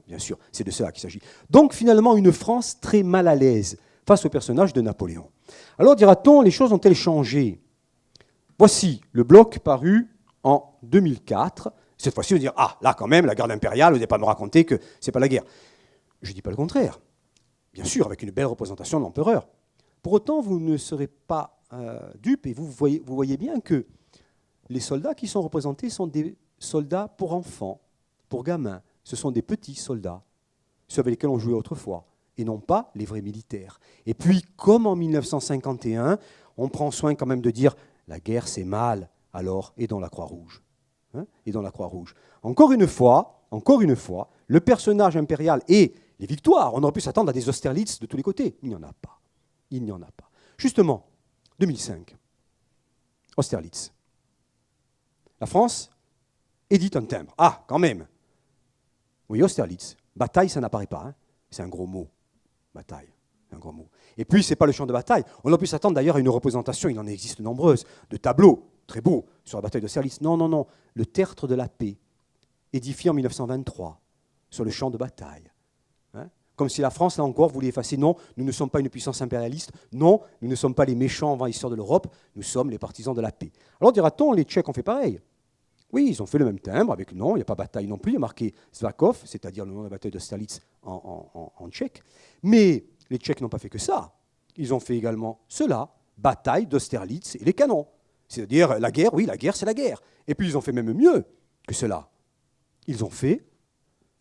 Bien sûr, c'est de cela qu'il s'agit. Donc finalement, une France très mal à l'aise face au personnage de Napoléon. Alors dira-t-on, les choses ont-elles changé? Voici le bloc paru en 2004. Cette fois-ci, on va dire, ah, là quand même, la garde impériale, vous n'allez pas me raconter que ce n'est pas la guerre. Je ne dis pas le contraire. Bien sûr, avec une belle représentation de l'empereur. Pour autant, vous ne serez pas dupes et vous voyez bien que les soldats qui sont représentés sont des soldats pour enfants, pour gamins. Ce sont des petits soldats, ceux avec lesquels on jouait autrefois, et non pas les vrais militaires. Et puis, comme en 1951, on prend soin quand même de dire la guerre c'est mal, alors aidons la Croix-Rouge. Et dans la Croix-Rouge. Encore une fois, le personnage impérial et les victoires, on aurait pu s'attendre à des Austerlitz de tous les côtés. Il n'y en a pas. Il n'y en a pas. Justement, 2005, Austerlitz. La France édite un timbre. Ah, quand même. Oui, Austerlitz. Bataille, ça n'apparaît pas. C'est un gros mot. Bataille. Un gros mot. Et puis, ce n'est pas le champ de bataille. On aurait pu s'attendre d'ailleurs à une représentation, il en existe nombreuses, de tableaux très beaux sur la bataille d'Austerlitz. Non, non, non. Le tertre de la paix, édifié en 1923, sur le champ de bataille. Comme si la France, là encore, voulait effacer. Non, nous ne sommes pas une puissance impérialiste. Non, nous ne sommes pas les méchants envahisseurs de l'Europe. Nous sommes les partisans de la paix. Alors dira-t-on, les Tchèques ont fait pareil. Oui, ils ont fait le même timbre, avec non, il n'y a pas bataille non plus. Il y a marqué Svakov, c'est-à-dire le nom de la bataille d'Austerlitz en tchèque. Mais les Tchèques n'ont pas fait que ça. Ils ont fait également cela, bataille d'Austerlitz et les canons. C'est-à-dire la guerre, oui, la guerre, c'est la guerre. Et puis ils ont fait même mieux que cela. Ils ont fait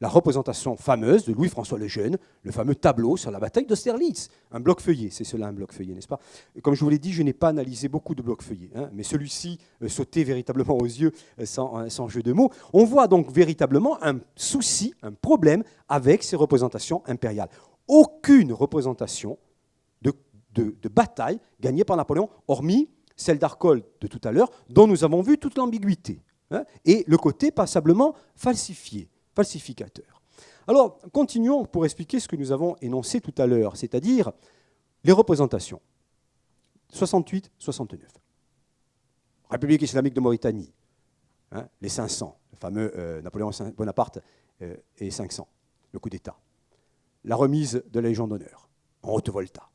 la représentation fameuse de Louis-François le Jeune, le fameux tableau sur la bataille d'Austerlitz. Un bloc feuillé, c'est cela un bloc feuillé, n'est-ce pas? Comme je vous l'ai dit, je n'ai pas analysé beaucoup de blocs feuillés, mais celui-ci sautait véritablement aux yeux sans jeu de mots. On voit donc véritablement un souci, un problème avec ces représentations impériales. Aucune représentation de bataille gagnée par Napoléon, hormis celle d'Arcole de tout à l'heure, dont nous avons vu toute l'ambiguïté, et le côté passablement falsificateur. Alors, continuons pour expliquer ce que nous avons énoncé tout à l'heure, c'est-à-dire les représentations. 68-69. République islamique de Mauritanie, les 500, le fameux Napoléon Bonaparte et 500, le coup d'État. La remise de la Légion d'honneur, en Haute-Volta.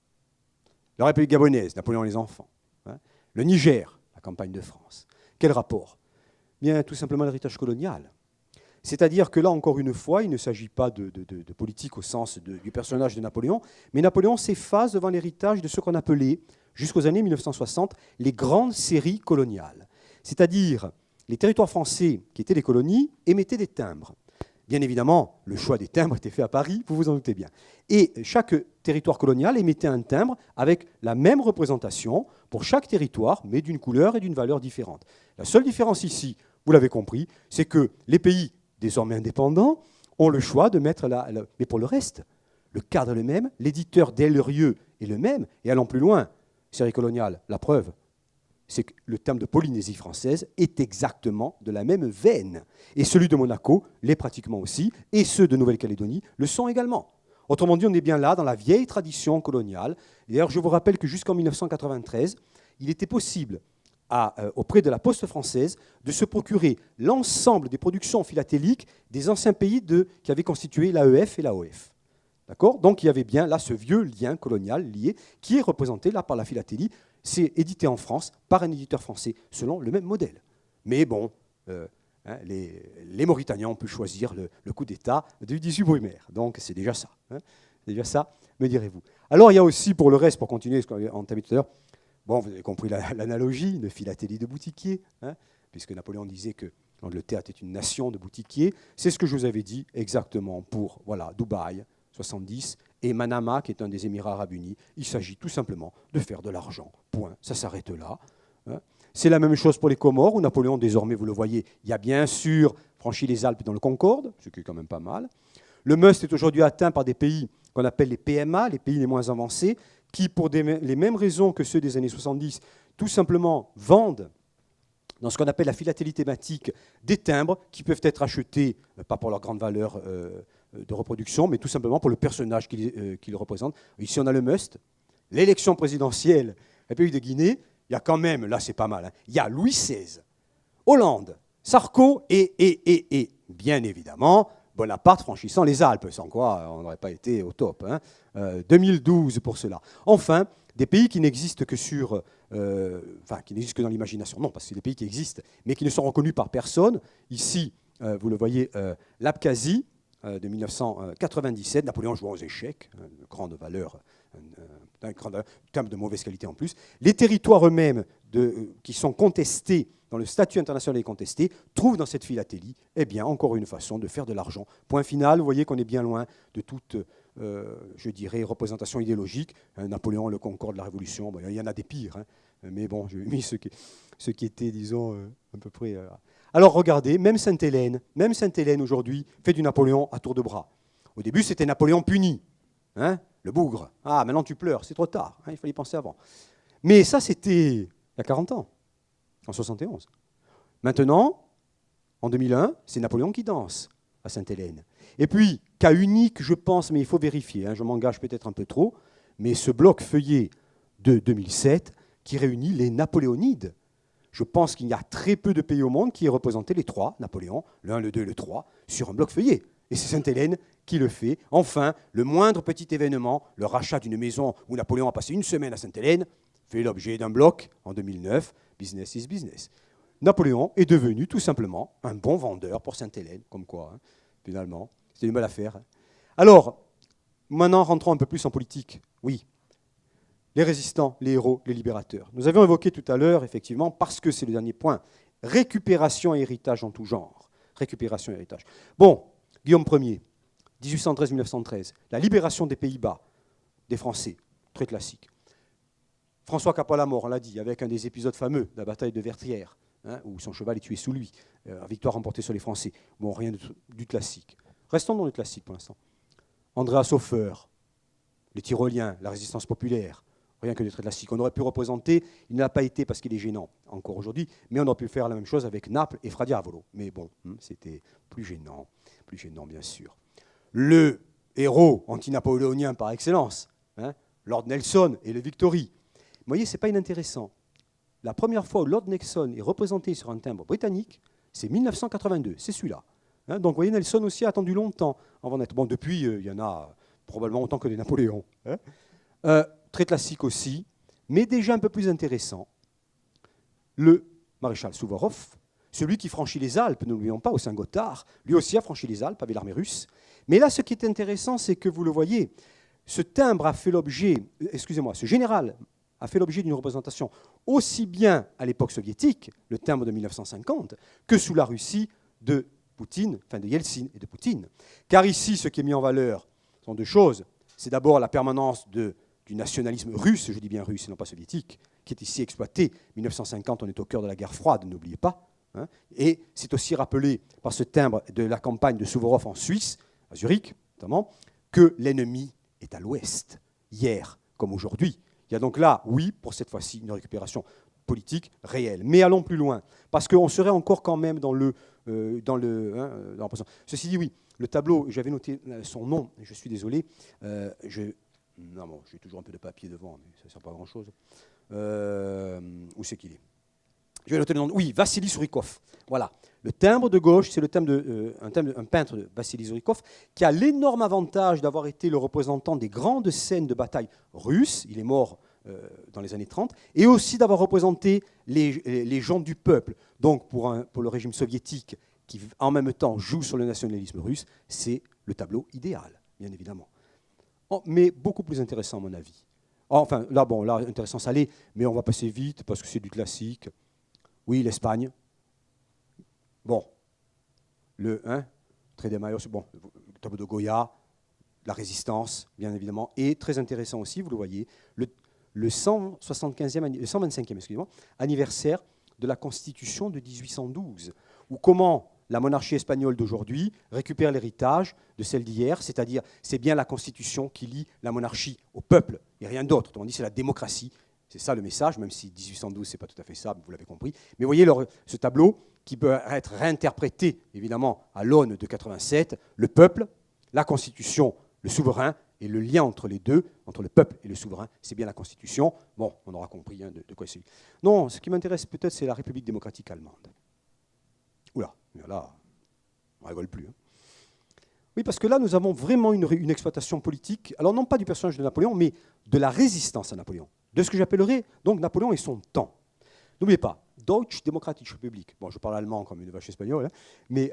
La République gabonaise, Napoléon et les enfants. Le Niger, la campagne de France. Quel rapport? Bien, tout simplement l'héritage colonial. C'est-à-dire que là, encore une fois, il ne s'agit pas de politique au sens du personnage de Napoléon, mais Napoléon s'efface devant l'héritage de ce qu'on appelait, jusqu'aux années 1960, les grandes séries coloniales. C'est-à-dire, les territoires français, qui étaient des colonies, émettaient des timbres. Bien évidemment, le choix des timbres était fait à Paris, vous vous en doutez bien. Et chaque territoire colonial émettait un timbre avec la même représentation pour chaque territoire, mais d'une couleur et d'une valeur différente. La seule différence ici, vous l'avez compris, c'est que les pays désormais indépendants ont le choix de mettre mais pour le reste, le cadre est le même, l'éditeur Delrieux est le même, et allons plus loin, série coloniale, la preuve, c'est que le terme de Polynésie française est exactement de la même veine. Et celui de Monaco l'est pratiquement aussi, et ceux de Nouvelle-Calédonie le sont également. Autrement dit, on est bien là dans la vieille tradition coloniale. D'ailleurs, je vous rappelle que jusqu'en 1993, il était possible, auprès de la Poste française, de se procurer l'ensemble des productions philatéliques des anciens pays qui avaient constitué l'AEF et l'AOF. D'accord ? Donc il y avait bien là ce vieux lien colonial lié, qui est représenté là par la philatélie. C'est édité en France par un éditeur français, selon le même modèle. Mais bon, les Mauritaniens ont pu choisir le coup d'État du 18 Brumaire. Donc c'est déjà ça. C'est déjà ça, me direz-vous. Alors il y a aussi, pour le reste, pour continuer ce qu'on a entamé tout à l'heure, bon, vous avez compris l'analogie de philatélie de boutiquier, puisque Napoléon disait que l'Angleterre était une nation de boutiquiers. C'est ce que je vous avais dit exactement pour Dubaï, 70, et Manama, qui est un des Émirats arabes unis. Il s'agit tout simplement de faire de l'argent. Point. Ça s'arrête là. C'est la même chose pour les Comores, où Napoléon, désormais, vous le voyez, il y a bien sûr franchi les Alpes dans le Concorde, ce qui est quand même pas mal. Le must est aujourd'hui atteint par des pays qu'on appelle les PMA, les pays les moins avancés, qui, pour les mêmes raisons que ceux des années 70, tout simplement vendent, dans ce qu'on appelle la philatélie thématique, des timbres qui peuvent être achetés, pas pour leur grande valeur de reproduction, mais tout simplement pour le personnage qu'ils représentent. Ici, on a le must. L'élection présidentielle, République de Guinée, il y a quand même, là c'est pas mal, il y a Louis XVI, Hollande, Sarko et bien évidemment, Bonaparte franchissant les Alpes, sans quoi on n'aurait pas été au top. 2012 pour cela. Enfin, des pays qui n'existent que qui n'existent que dans l'imagination. Non, parce que c'est des pays qui existent, mais qui ne sont reconnus par personne. Ici, vous le voyez, l'Abkhazie de 1997, Napoléon jouant aux échecs, grande valeur, un terme de mauvaise qualité en plus. Les territoires eux-mêmes qui sont contestés, dans le statut international est contesté, trouvent dans cette philatélie, encore une façon de faire de l'argent. Point final, vous voyez qu'on est bien loin de toute, je dirais, représentation idéologique. Napoléon, le Concorde, la Révolution, il y en a des pires, mais bon, j'ai mis ce qui était, disons, à peu près... Alors regardez, même Sainte-Hélène aujourd'hui fait du Napoléon à tour de bras. Au début, c'était Napoléon puni, le bougre. Ah, maintenant tu pleures, c'est trop tard, il fallait y penser avant. Mais ça, c'était il y a 40 ans, en 71. Maintenant, en 2001, c'est Napoléon qui danse à Sainte-Hélène. Et puis, cas unique, je pense, mais il faut vérifier, je m'engage peut-être un peu trop, mais ce bloc feuillet de 2007 qui réunit les Napoléonides. Je pense qu'il y a très peu de pays au monde qui aient représenté les trois, Napoléon, le 1, le 2 et le 3, sur un bloc feuillet. Et c'est Sainte-Hélène qui le fait. Enfin, le moindre petit événement, le rachat d'une maison où Napoléon a passé une semaine à Sainte-Hélène, fait l'objet d'un bloc en 2009, business is business. Napoléon est devenu tout simplement un bon vendeur pour Sainte-Hélène, comme quoi, finalement, c'était une belle affaire. Alors, maintenant, rentrons un peu plus en politique. Oui, les résistants, les héros, les libérateurs. Nous avions évoqué tout à l'heure, effectivement, parce que c'est le dernier point, récupération et héritage en tout genre. Récupération et héritage. Bon, Guillaume Ier, 1813-1913, la libération des Pays-Bas, des Français, très classique. François Capot-la-Mort, on l'a dit, avec un des épisodes fameux de la bataille de Vertrières, où son cheval est tué sous lui, victoire remportée sur les Français. Bon, rien du classique. Restons dans le classique pour l'instant. Andreas Hofer, les Tyroliens, la résistance populaire, rien que des traits classiques. On aurait pu représenter, il n'a pas été parce qu'il est gênant encore aujourd'hui, mais on aurait pu faire la même chose avec Naples et Fra Diavolo. Mais bon, c'était plus gênant bien sûr. Le héros antinapoléonien par excellence, Lord Nelson et le Victory. Vous voyez, ce n'est pas inintéressant. La première fois où Lord Nelson est représenté sur un timbre britannique, c'est 1982, c'est celui-là. Donc vous voyez, Nelson aussi a attendu longtemps avant d'être... Bon, depuis, il y en a probablement autant que des Napoléons. Très classique aussi, mais déjà un peu plus intéressant, le maréchal Souvorov, celui qui franchit les Alpes, ne l'oublions pas, au Saint-Gothard, lui aussi a franchi les Alpes avec l'armée russe. Mais là, ce qui est intéressant, c'est que vous le voyez, ce timbre a fait l'objet, ce général a fait l'objet d'une représentation aussi bien à l'époque soviétique, le timbre de 1950, que sous la Russie de Poutine, enfin de Yeltsin et de Poutine. Car ici, ce qui est mis en valeur sont deux choses. C'est d'abord la permanence du nationalisme russe, je dis bien russe et non pas soviétique, qui est ici exploité. 1950, on est au cœur de la guerre froide, n'oubliez pas. Et c'est aussi rappelé par ce timbre de la campagne de Souvorov en Suisse, à Zurich notamment, que l'ennemi est à l'ouest, hier comme aujourd'hui. Il y a donc là, oui, pour cette fois-ci, une récupération politique réelle. Mais allons plus loin, parce qu'on serait encore quand même dans dans l'impression. Ceci dit, oui, le tableau, j'avais noté son nom, je suis désolé, j'ai toujours un peu de papier devant, mais ça ne sert pas à grand-chose. Où c'est qu'il est ? Je vais noter le nom. Oui, Vassili Surikov. Voilà. Le timbre de gauche, c'est le timbre un peintre de Vassili Surikov qui a l'énorme avantage d'avoir été le représentant des grandes scènes de bataille russes. Il est mort dans les années 30. Et aussi d'avoir représenté les gens du peuple. Donc, pour le régime soviétique qui, en même temps, joue sur le nationalisme russe, c'est le tableau idéal, bien évidemment. Mais beaucoup plus intéressant, à mon avis. Enfin, là, intéressant, ça l'est, mais on va passer vite parce que c'est du classique. Oui, l'Espagne. Bon, le trait des maillots, bon, le tableau de Goya, la résistance, bien évidemment, et très intéressant aussi, vous le voyez, le 125e anniversaire de la Constitution de 1812, ou comment la monarchie espagnole d'aujourd'hui récupère l'héritage de celle d'hier, c'est-à-dire c'est bien la Constitution qui lie la monarchie au peuple, et rien d'autre. On dit c'est la démocratie, c'est ça le message, même si 1812, ce n'est pas tout à fait ça, vous l'avez compris. Mais voyez ce tableau qui peut être réinterprété, évidemment, à l'aune de 87, le peuple, la Constitution, le souverain, et le lien entre les deux, entre le peuple et le souverain, c'est bien la Constitution. Bon, on aura compris de quoi il s'agit. Non, ce qui m'intéresse peut-être, c'est la République démocratique allemande. Oula, là, on ne rigole plus. Oui, parce que là, nous avons vraiment une exploitation politique, alors non pas du personnage de Napoléon, mais de la résistance à Napoléon, de ce que j'appellerais donc Napoléon et son temps. N'oubliez pas, Deutsche Demokratische Republik. Bon, je parle allemand comme une vache espagnole, mais...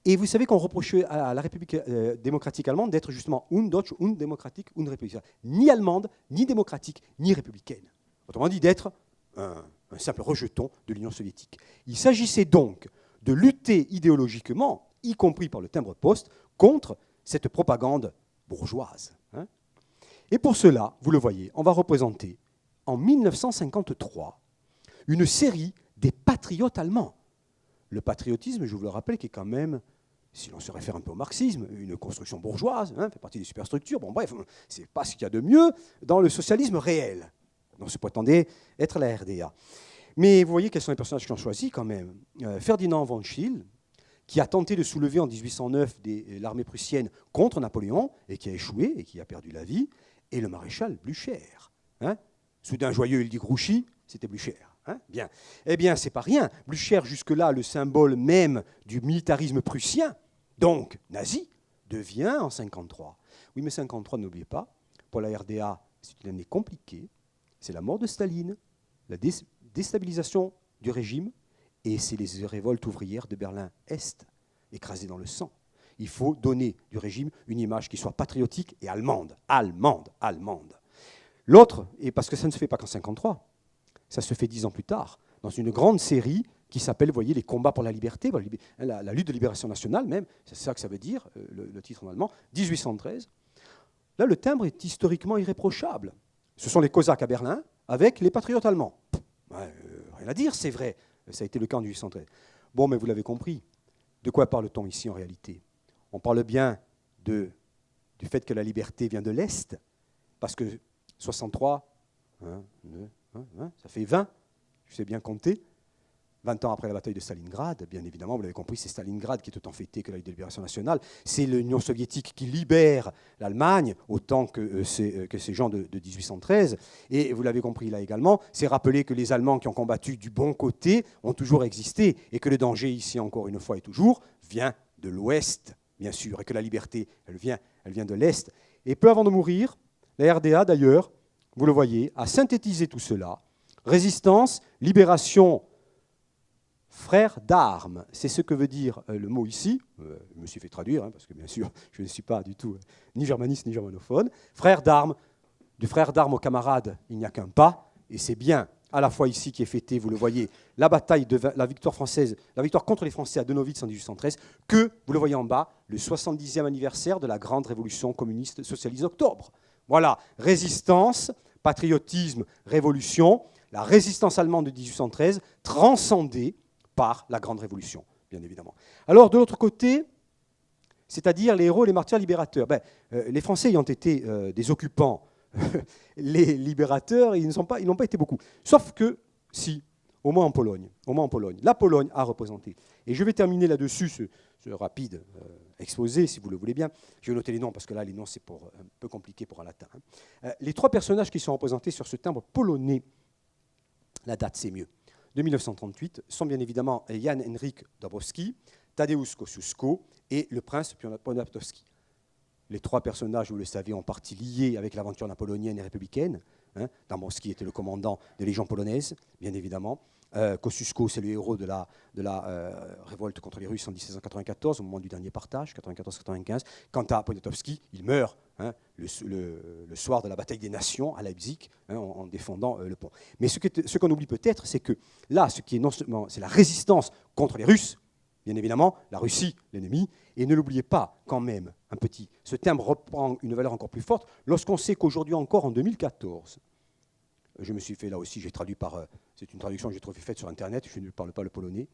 et vous savez qu'on reprochait à la République démocratique allemande d'être justement une Deutsche, une démocratique, une république. Ni allemande, ni démocratique, ni républicaine. Autrement dit, d'être un simple rejeton de l'Union soviétique. Il s'agissait donc de lutter idéologiquement, y compris par le timbre-poste, contre cette propagande bourgeoise. Et pour cela, vous le voyez, on va représenter en 1953 une série des patriotes allemands. Le patriotisme, je vous le rappelle, qui est quand même, si l'on se réfère un peu au marxisme, une construction bourgeoise, fait partie des superstructures. Bon, bref, c'est pas ce qu'il y a de mieux dans le socialisme réel, dont se prétendait être la RDA. Mais vous voyez quels sont les personnages qui ont choisi quand même. Ferdinand von Schill, qui a tenté de soulever en 1809 l'armée prussienne contre Napoléon, et qui a échoué, et qui a perdu la vie, et le maréchal Blücher. Soudain joyeux, il dit Grouchy, c'était Blücher. Bien. Eh bien, c'est pas rien. Blücher, jusque-là, le symbole même du militarisme prussien, donc nazi, devient en 1953. Oui, mais 1953, n'oubliez pas, pour la RDA, c'est une année compliquée. C'est la mort de Staline, la déstabilisation du régime, et c'est les révoltes ouvrières de Berlin-Est, écrasées dans le sang. Il faut donner du régime une image qui soit patriotique et allemande. Allemande. L'autre, et parce que ça ne se fait pas qu'en 1953, ça se fait 10 ans plus tard, dans une grande série qui s'appelle, vous voyez, les combats pour la liberté, la lutte de libération nationale même, c'est ça que ça veut dire, le titre en allemand, 1813. Là, le timbre est historiquement irréprochable. Ce sont les Cosaques à Berlin avec les patriotes allemands. Rien à dire, c'est vrai, ça a été le cas en 1813. Bon, mais vous l'avez compris, de quoi parle-t-on ici en réalité? On parle bien du fait que la liberté vient de l'Est, parce que 63, ça fait 20, je sais bien compter, 20 ans après la bataille de Stalingrad, bien évidemment, vous l'avez compris, c'est Stalingrad qui est autant fêté que la lutte de libération nationale. C'est l'Union soviétique qui libère l'Allemagne, autant que ces gens de 1813. Et vous l'avez compris là également, c'est rappeler que les Allemands qui ont combattu du bon côté ont toujours existé, et que le danger ici, encore une fois et toujours, vient de l'Ouest, bien sûr, et que la liberté, elle vient de l'Est. Et peu avant de mourir, la RDA, d'ailleurs, vous le voyez, a synthétisé tout cela. Résistance, libération, frères d'armes. C'est ce que veut dire le mot ici. Je me suis fait traduire, parce que bien sûr, je ne suis pas du tout ni germaniste ni germanophone. Frères d'armes, du frère d'armes aux camarades, il n'y a qu'un pas. Et c'est bien, à la fois ici qui est fêté, vous le voyez, la bataille de la victoire française, la victoire contre les Français à Dönowitz en 1813, que, vous le voyez en bas, le 70e anniversaire de la grande révolution communiste socialiste d'octobre. Voilà, résistance, patriotisme, révolution, la résistance allemande de 1813 transcendée par la grande révolution, bien évidemment. Alors, de l'autre côté, c'est-à-dire les héros et les martyrs libérateurs, les Français ayant été des occupants, les libérateurs, ils n'ont pas été beaucoup. Sauf que, si, au moins en Pologne. La Pologne a représenté. Et je vais terminer là-dessus ce rapide exposé, si vous le voulez bien. Je vais noter les noms, parce que là, les noms, c'est un peu compliqué pour un latin. Les trois personnages qui sont représentés sur ce timbre polonais, la date, c'est mieux. de 1938 sont bien évidemment Jan Henryk Dąbrowski, Tadeusz Kosciuszko et le prince Poniatowski. Les trois personnages, vous le savez, ont partie liée avec l'aventure napoléonienne et républicaine. Dąbrowski était le commandant des légions polonaises, bien évidemment. Kosciuszko, c'est le héros de la révolte contre les Russes en 1794, au moment du dernier partage, 94-95. Quant à Poniatowski, il meurt le soir de la bataille des Nations à Leipzig, en défendant le pont. Mais ce qu'on oublie peut-être, c'est que là, ce qui est non seulement c'est la résistance contre les Russes, bien évidemment, la Russie, l'ennemi, et ne l'oubliez pas quand même, ce timbre reprend une valeur encore plus forte lorsqu'on sait qu'aujourd'hui encore, en 2014, je me suis fait là aussi, j'ai traduit c'est une traduction que j'ai trouvé faite sur Internet, je ne parle pas le polonais.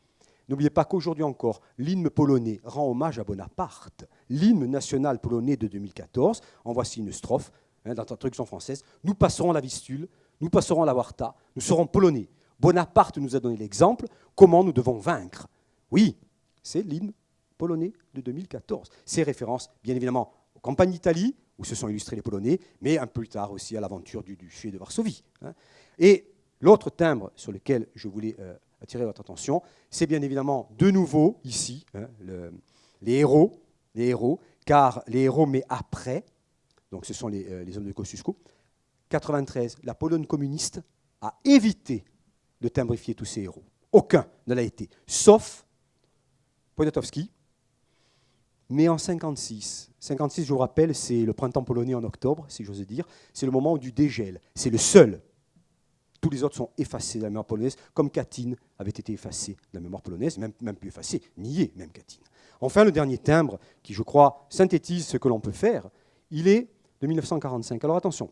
N'oubliez pas qu'aujourd'hui encore, l'hymne polonais rend hommage à Bonaparte, l'hymne national polonais de 2014. En voici une strophe dans la traduction française. Nous passerons la Vistule, nous passerons la Warta, nous serons polonais. Bonaparte nous a donné l'exemple, comment nous devons vaincre. Oui, c'est l'hymne polonais de 2014. Ces références, bien évidemment, aux campagnes d'Italie, où se sont illustrés les Polonais, mais un peu plus tard aussi à l'aventure du duché de Varsovie. Et l'autre timbre sur lequel je voulais attirer votre attention, c'est bien évidemment de nouveau ici les héros, car les héros, mais après, donc ce sont les hommes de Kosciuszko, 93, la Pologne communiste a évité de timbrifier tous ces héros. Aucun ne l'a été, sauf Poniatowski. Mais en 56, je vous rappelle, c'est le printemps polonais en octobre, si j'ose dire, c'est le moment du dégel. C'est le seul. Tous les autres sont effacés de la mémoire polonaise, comme Katyn avait été effacé de la mémoire polonaise, même plus effacé, nié même Katyn. Enfin, le dernier timbre, qui je crois synthétise ce que l'on peut faire, il est de 1945. Alors attention,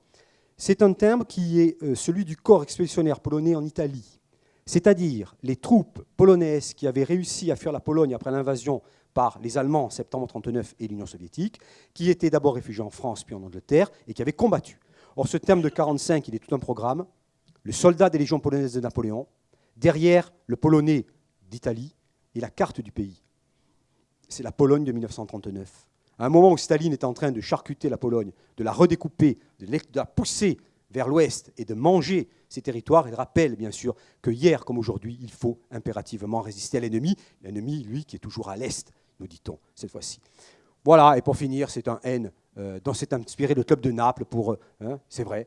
c'est un timbre qui est celui du corps expéditionnaire polonais en Italie, c'est-à-dire les troupes polonaises qui avaient réussi à fuir la Pologne après l'invasion par les Allemands en septembre 1939 et l'Union soviétique, qui étaient d'abord réfugiés en France puis en Angleterre et qui avaient combattu. Or, ce terme de 1945, il est tout un programme. Le soldat des légions polonaises de Napoléon, derrière le polonais d'Italie et la carte du pays. C'est la Pologne de 1939. À un moment où Staline est en train de charcuter la Pologne, de la redécouper, de la pousser vers l'ouest et de manger ces territoires, il rappelle bien sûr que hier comme aujourd'hui, il faut impérativement résister à l'ennemi. L'ennemi, lui, qui est toujours à l'est, nous dit-on, cette fois-ci. Voilà, et pour finir, c'est un N dont s'est inspiré le club de Naples pour, c'est vrai,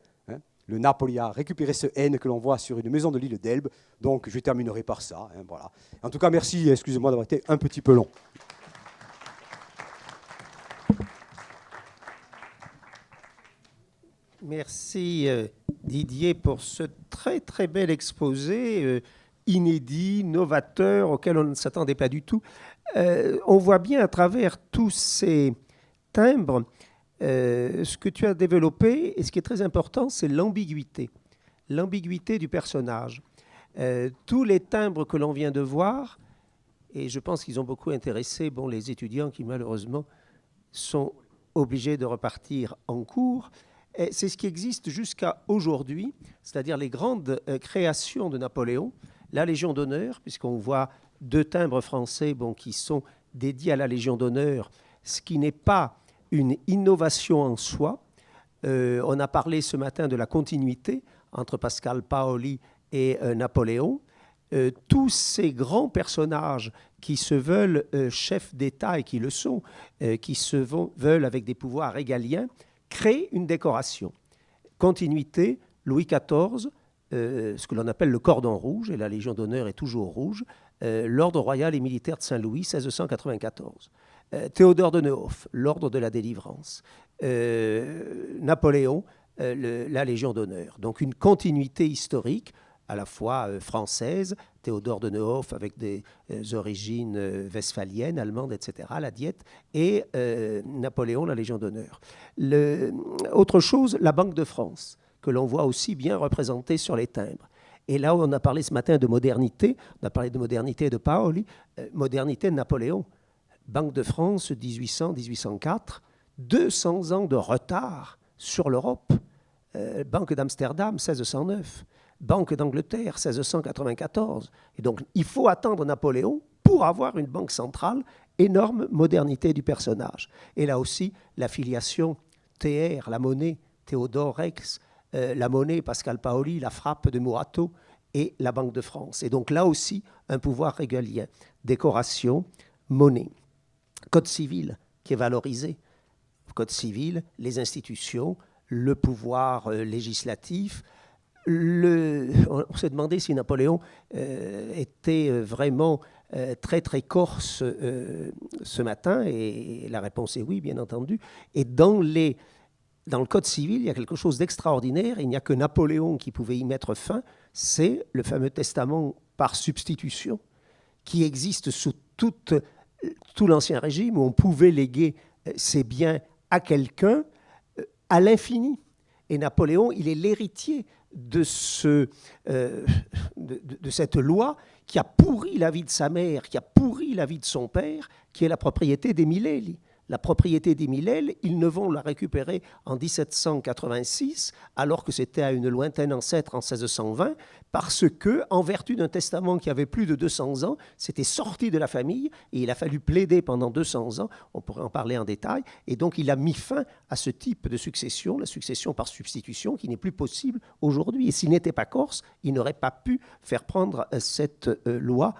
le Napoli a récupéré ce N que l'on voit sur une maison de l'île d'Elbe, donc je terminerai par ça. Voilà. En tout cas, merci, excusez-moi d'avoir été un petit peu long. Merci Didier pour ce très très bel exposé, inédit, novateur, auquel on ne s'attendait pas du tout. On voit bien à travers tous ces timbres, ce que tu as développé, et ce qui est très important, c'est l'ambiguïté du personnage. Tous les timbres que l'on vient de voir, et je pense qu'ils ont beaucoup intéressé les étudiants qui malheureusement sont obligés de repartir en cours, c'est ce qui existe jusqu'à aujourd'hui, c'est-à-dire les grandes créations de Napoléon, la Légion d'honneur, puisqu'on voit 2 timbres français qui sont dédiés à la Légion d'honneur, ce qui n'est pas une innovation en soi. On a parlé ce matin de la continuité entre Pascal Paoli et Napoléon. Tous ces grands personnages qui se veulent chefs d'État et qui le sont, qui se veulent avec des pouvoirs régaliens, créent une décoration. Continuité, Louis XIV, ce que l'on appelle le cordon rouge, et la Légion d'honneur est toujours rouge, l'ordre royal et militaire de Saint-Louis, 1694. Théodore de Neuhoff, l'ordre de la délivrance. Napoléon, la Légion d'honneur. Donc une continuité historique, à la fois française, Théodore de Neuhoff avec des origines westphaliennes, allemandes, etc., la Diète, et Napoléon, la Légion d'honneur. Autre chose, la Banque de France, que l'on voit aussi bien représentée sur les timbres. Et là, on a parlé ce matin de modernité, on a parlé de modernité de Paoli, modernité de Napoléon. Banque de France, 1800-1804, 200 ans de retard sur l'Europe. Banque d'Amsterdam, 1609. Banque d'Angleterre, 1694. Et donc, il faut attendre Napoléon pour avoir une banque centrale. Énorme modernité du personnage. Et là aussi, la filiation TR, la monnaie, Théodore Rex, la monnaie, Pascal Paoli, la frappe de Murato, et la Banque de France. Et donc là aussi, un pouvoir régalien. Décoration, monnaie. Code civil qui est valorisé. Code civil, les institutions, le pouvoir législatif. On s'est demandé si Napoléon était vraiment très très corse ce matin, et la réponse est oui, bien entendu. Et dans le Code civil, il y a quelque chose d'extraordinaire, il n'y a que Napoléon qui pouvait y mettre fin, c'est le fameux testament par substitution qui existe sous tout l'Ancien Régime, où on pouvait léguer ses biens à quelqu'un à l'infini. Et Napoléon, il est l'héritier de cette loi qui a pourri la vie de sa mère, qui a pourri la vie de son père, qui est la propriété des Milelli. La propriété des Milelli, ils ne vont la récupérer en 1786, alors que c'était à une lointaine ancêtre en 1620, parce que, en vertu d'un testament qui avait plus de 200 ans, c'était sorti de la famille, et il a fallu plaider pendant 200 ans, on pourrait en parler en détail, et donc il a mis fin à ce type de succession, la succession par substitution, qui n'est plus possible aujourd'hui. Et s'il n'était pas corse, il n'aurait pas pu faire prendre cette loi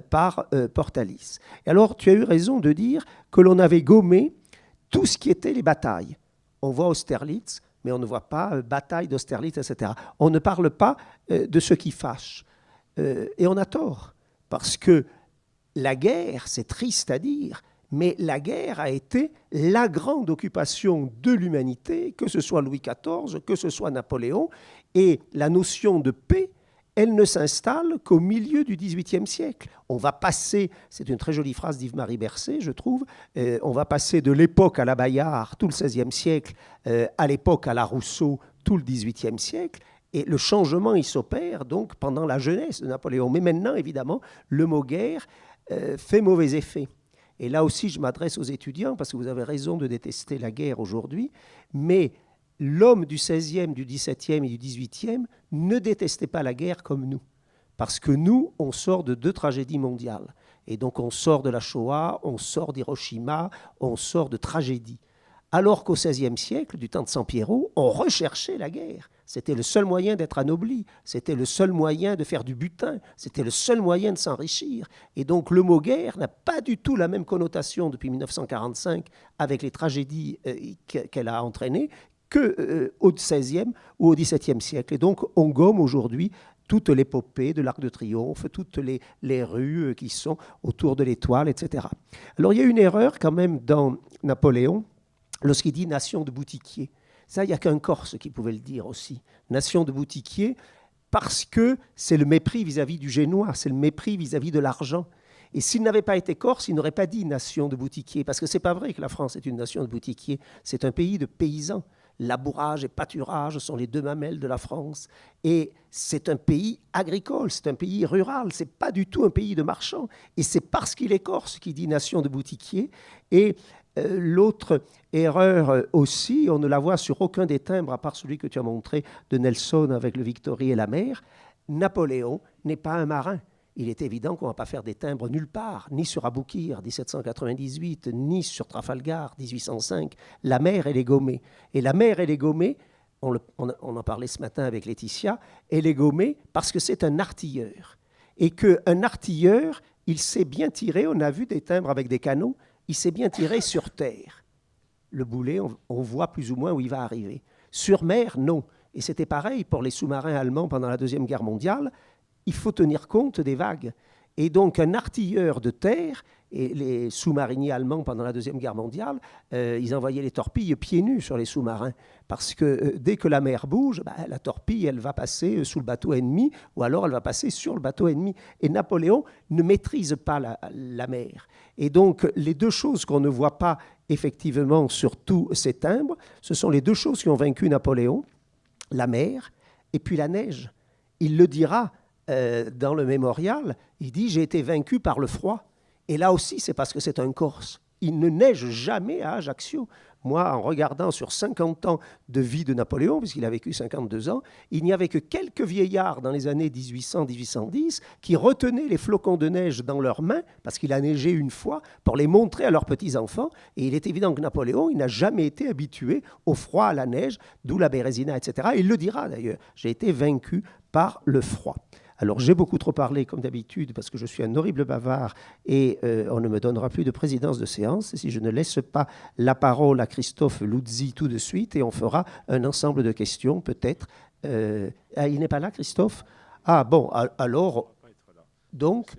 par Portalis. Et alors, tu as eu raison de dire que l'on avait gommé tout ce qui était les batailles. On voit Austerlitz, mais on ne voit pas bataille d'Austerlitz, etc. On ne parle pas de ce qui fâche. Et on a tort, parce que la guerre, c'est triste à dire, mais la guerre a été la grande occupation de l'humanité, que ce soit Louis XIV, que ce soit Napoléon, et la notion de paix, elle ne s'installe qu'au milieu du XVIIIe siècle. On va passer, c'est une très jolie phrase d'Yves-Marie Bercé, je trouve, on va passer de l'époque à la Bayard, tout le XVIe siècle, à l'époque à la Rousseau, tout le XVIIIe siècle, et le changement, il s'opère donc pendant la jeunesse de Napoléon. Mais maintenant, évidemment, le mot guerre fait mauvais effet. Et là aussi, je m'adresse aux étudiants, parce que vous avez raison de détester la guerre aujourd'hui, mais l'homme du XVIe, du XVIIe et du XVIIIe ne détestait pas la guerre comme nous. Parce que nous, on sort de 2 tragédies mondiales. Et donc on sort de la Shoah, on sort d'Hiroshima, on sort de tragédies. Alors qu'au XVIe siècle, du temps de Sampiero, on recherchait la guerre. C'était le seul moyen d'être anobli, c'était le seul moyen de faire du butin, c'était le seul moyen de s'enrichir. Et donc le mot guerre n'a pas du tout la même connotation depuis 1945 avec les tragédies qu'elle a entraînées qu'au XVIe ou au XVIIe siècle. Et donc on gomme aujourd'hui toute l'épopée de l'Arc de Triomphe, toutes les rues qui sont autour de l'Étoile, etc. Alors il y a une erreur quand même dans Napoléon, lorsqu'il dit « nation de boutiquiers ». Ça, il n'y a qu'un Corse qui pouvait le dire aussi. Nation de boutiquiers, parce que c'est le mépris vis-à-vis du génois, c'est le mépris vis-à-vis de l'argent. Et s'il n'avait pas été corse, il n'aurait pas dit nation de boutiquiers, parce que ce n'est pas vrai que la France est une nation de boutiquiers. C'est un pays de paysans. Labourage et pâturage sont les 2 mamelles de la France. Et c'est un pays agricole, c'est un pays rural, ce n'est pas du tout un pays de marchands. Et c'est parce qu'il est corse qu'il dit nation de boutiquiers. Et l'autre erreur aussi, on ne la voit sur aucun des timbres, à part celui que tu as montré de Nelson avec le Victory et la mer, Napoléon n'est pas un marin. Il est évident qu'on ne va pas faire des timbres nulle part, ni sur Aboukir, 1798, ni sur Trafalgar, 1805. La mer, elle est gommée. Et la mer, elle est gommée, on en parlait ce matin avec Laetitia, elle est gommée parce que c'est un artilleur. Et qu'un artilleur, il sait bien tirer, on a vu des timbres avec des canons, il sait bien tirer sur terre. Le boulet, on voit plus ou moins où il va arriver. Sur mer, non. Et c'était pareil pour les sous-marins allemands pendant la Deuxième Guerre mondiale. Il faut tenir compte des vagues. Et donc un artilleur de terre, et les sous-mariniers allemands pendant la Deuxième Guerre mondiale, ils envoyaient les torpilles pieds nus sur les sous-marins. Parce que dès que la mer bouge, la torpille, elle va passer sous le bateau ennemi, ou alors elle va passer sur le bateau ennemi. Et Napoléon ne maîtrise pas la mer. Et donc les 2 choses qu'on ne voit pas effectivement sur tous ces timbres, ce sont les 2 choses qui ont vaincu Napoléon, la mer et puis la neige. Il le dira dans le mémorial, il dit « j'ai été vaincu par le froid ». Et là aussi, c'est parce que c'est un Corse. Il ne neige jamais à Ajaccio. Moi, en regardant sur 50 ans de vie de Napoléon, puisqu'il a vécu 52 ans, il n'y avait que quelques vieillards dans les années 1800-1810 qui retenaient les flocons de neige dans leurs mains, parce qu'il a neigé une fois, pour les montrer à leurs petits-enfants. Et il est évident que Napoléon, il n'a jamais été habitué au froid, à la neige, d'où la Bérésina, etc. Il le dira d'ailleurs, j'ai été vaincu par le froid. Alors j'ai beaucoup trop parlé comme d'habitude parce que je suis un horrible bavard et on ne me donnera plus de présidence de séance si je ne laisse pas la parole à Christophe Luzzi tout de suite et on fera un ensemble de questions peut-être. Il n'est pas là, Christophe? Ah bon, alors, donc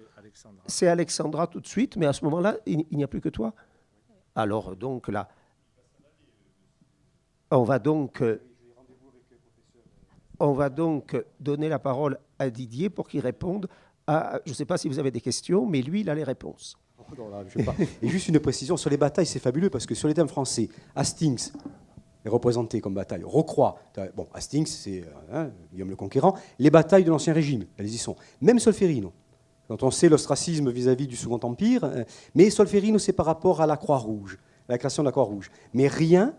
c'est Alexandra tout de suite, mais à ce moment-là, il n'y a plus que toi? Alors donc là, on va donc donner la parole à Didier pour qu'il réponde à... Je ne sais pas si vous avez des questions, mais lui, il a les réponses. Non, là, je sais pas. Et juste une précision, sur les batailles, c'est fabuleux, parce que sur les thèmes français, Hastings est représenté comme bataille, Rocroi, bon, Hastings, c'est Guillaume le Conquérant, les batailles de l'Ancien Régime, elles y sont. Même Solferino, quand on sait l'ostracisme vis-à-vis du Second Empire, mais Solferino, c'est par rapport à la Croix-Rouge, à la création de la Croix-Rouge. Mais rien...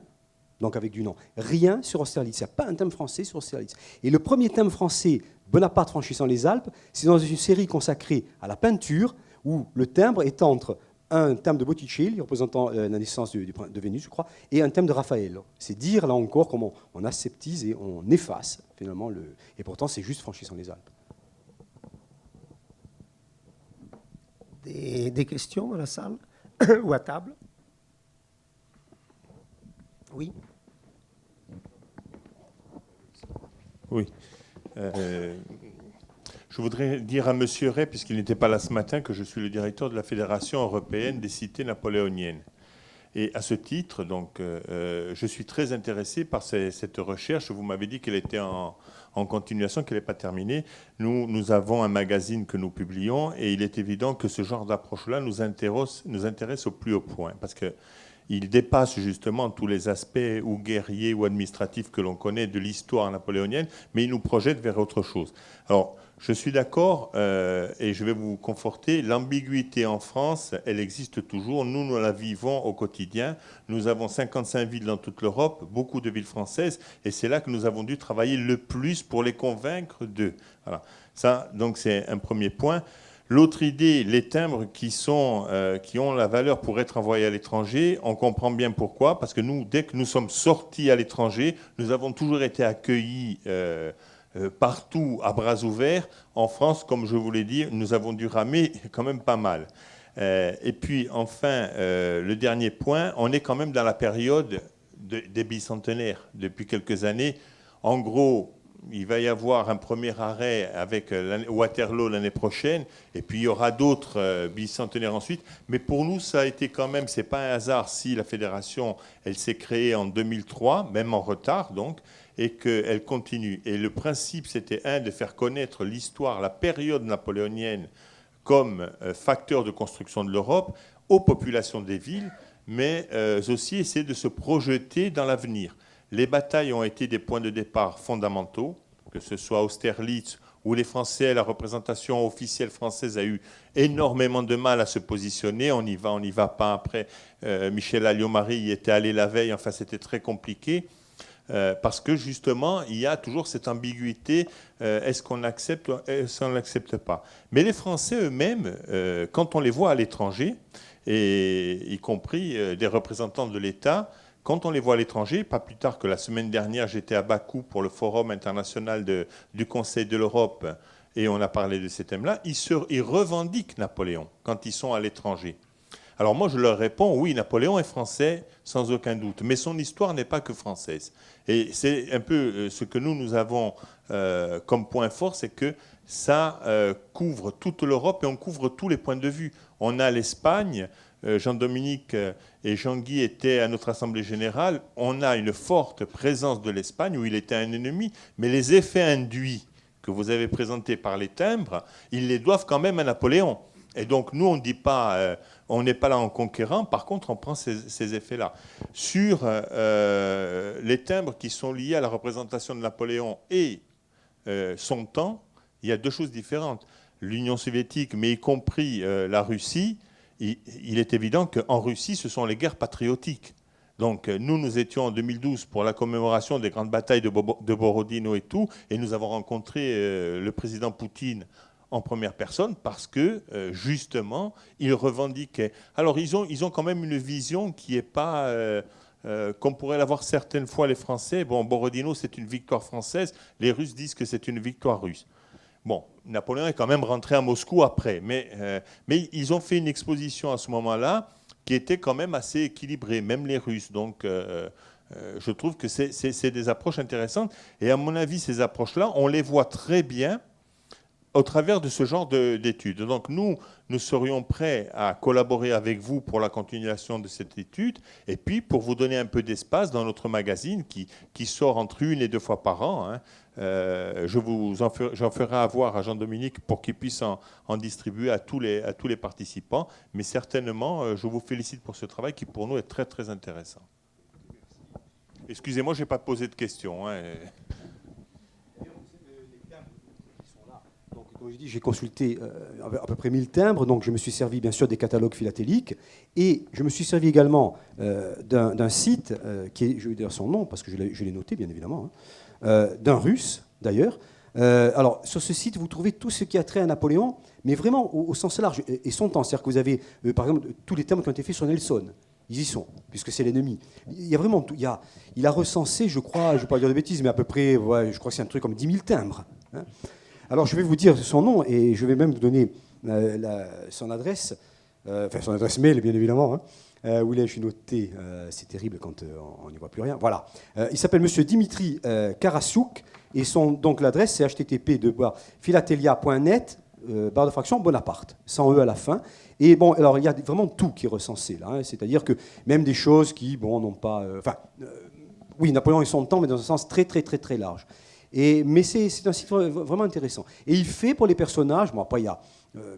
donc avec du nom. Rien sur Austerlitz. Il n'y a pas un thème français sur Austerlitz. Et le premier thème français, Bonaparte franchissant les Alpes, c'est dans une série consacrée à la peinture, où le timbre est entre un thème de Botticelli, représentant la naissance de Vénus, je crois, et un thème de Raphaël. C'est dire, là encore, comment on aseptise et on efface, finalement, et pourtant, c'est juste franchissant les Alpes. Des questions dans la salle ou à table? Oui. Oui. Je voudrais dire à M. Ray, puisqu'il n'était pas là ce matin, que je suis le directeur de la Fédération européenne des cités napoléoniennes. Et à ce titre, donc, je suis très intéressé par cette recherche. Vous m'avez dit qu'elle était en continuation, qu'elle n'est pas terminée. Nous avons un magazine que nous publions et il est évident que ce genre d'approche-là nous intéresse au plus haut point. Parce que il dépasse justement tous les aspects ou guerriers ou administratifs que l'on connaît de l'histoire napoléonienne, mais il nous projette vers autre chose. Alors, je suis d'accord et je vais vous conforter, l'ambiguïté en France, elle existe toujours. Nous la vivons au quotidien. Nous avons 55 villes dans toute l'Europe, beaucoup de villes françaises, et c'est là que nous avons dû travailler le plus pour les convaincre d'eux. Voilà. Ça, donc, c'est un premier point. L'autre idée, les timbres qui ont la valeur pour être envoyés à l'étranger, on comprend bien pourquoi, parce que nous, dès que nous sommes sortis à l'étranger, nous avons toujours été accueillis partout à bras ouverts. En France, comme je vous l'ai dit, nous avons dû ramer quand même pas mal. Et puis enfin, le dernier point, on est quand même dans la période des bicentenaires depuis quelques années. En gros, il va y avoir un premier arrêt avec Waterloo l'année prochaine, et puis il y aura d'autres bicentenaires ensuite. Mais pour nous, ça a été quand même, c'est pas un hasard si la fédération, elle s'est créée en 2003, même en retard donc, et qu'elle continue. Et le principe, c'était de faire connaître l'histoire, la période napoléonienne comme facteur de construction de l'Europe aux populations des villes, mais aussi essayer de se projeter dans l'avenir. Les batailles ont été des points de départ fondamentaux, que ce soit Austerlitz, où les Français, la représentation officielle française a eu énormément de mal à se positionner. On y va pas. Après, Michel Alliot-Marie y était allé la veille. Enfin, c'était très compliqué. Parce que justement, il y a toujours cette ambiguïté, est-ce qu'on accepte ou est-ce qu'on n'accepte pas? Mais les Français eux-mêmes, quand on les voit à l'étranger, et y compris des représentants de l'État, quand on les voit à l'étranger, pas plus tard que la semaine dernière, j'étais à Bakou pour le Forum international du Conseil de l'Europe, et on a parlé de ces thèmes-là, ils revendiquent Napoléon quand ils sont à l'étranger. Alors moi, je leur réponds, oui, Napoléon est français, sans aucun doute, mais son histoire n'est pas que française. Et c'est un peu ce que nous avons comme point fort, c'est que ça couvre toute l'Europe et on couvre tous les points de vue. On a l'Espagne, Jean-Dominique et Jean-Guy étaient à notre Assemblée Générale, on a une forte présence de l'Espagne où il était un ennemi, mais les effets induits que vous avez présentés par les timbres, ils les doivent quand même à Napoléon. Et donc nous, on ne dit pas, on n'est pas là en conquérant, par contre on prend ces effets-là. Sur les timbres qui sont liés à la représentation de Napoléon et son temps, il y a deux choses différentes. L'Union soviétique, mais y compris la Russie, il est évident qu'en Russie, ce sont les guerres patriotiques. Donc nous étions en 2012 pour la commémoration des grandes batailles de Borodino et tout, et nous avons rencontré le président Poutine en première personne parce que, justement, ils revendiquaient. Alors, ils ont quand même une vision qui n'est pas... comme pourraient l'avoir certaines fois les Français. Bon, Borodino, c'est une victoire française. Les Russes disent que c'est une victoire russe. Bon, Napoléon est quand même rentré à Moscou après. Mais ils ont fait une exposition à ce moment-là qui était quand même assez équilibrée, même les Russes. Donc, je trouve que c'est des approches intéressantes. Et à mon avis, ces approches-là, on les voit très bien au travers de ce genre d'études. Donc nous serions prêts à collaborer avec vous pour la continuation de cette étude et puis pour vous donner un peu d'espace dans notre magazine qui sort entre 1 et 2 fois par an. Hein. J'en ferai avoir à Jean-Dominique pour qu'il puisse en distribuer à tous les participants. Mais certainement, je vous félicite pour ce travail qui pour nous est très très intéressant. Excusez-moi, je n'ai pas posé de questions. Hein. Comme je dis, j'ai consulté à peu près 1000 timbres, donc je me suis servi bien sûr des catalogues philatéliques, et je me suis servi également d'un site, qui est, je vais dire son nom, parce que je l'ai noté bien évidemment, hein, d'un russe d'ailleurs. Alors sur ce site, vous trouvez tout ce qui a trait à Napoléon, mais vraiment au sens large, et son temps. C'est-à-dire que vous avez, par exemple, tous les timbres qui ont été faits sur Nelson. Ils y sont, puisque c'est l'ennemi. Il y a vraiment tout. Il a recensé, je crois, je ne vais pas dire de bêtises, mais à peu près, ouais, je crois que c'est un truc comme 10 000 timbres. Hein. Alors, je vais vous dire son nom et je vais même vous donner son adresse, enfin son adresse mail, bien évidemment. Hein, où je suis noté, c'est terrible quand on n'y voit plus rien. Voilà. Il s'appelle Monsieur Dimitri Karassouk et donc l'adresse, c'est http://philatelia.net, barre de fraction Bonaparte, sans E à la fin. Et bon, alors il y a vraiment tout qui est recensé là. Hein, c'est-à-dire que même des choses qui, bon, n'ont pas. Oui, Napoléon et son temps, mais dans un sens très, très, très, très large. Mais c'est un site vraiment intéressant. Et il fait pour les personnages, bon après il y a,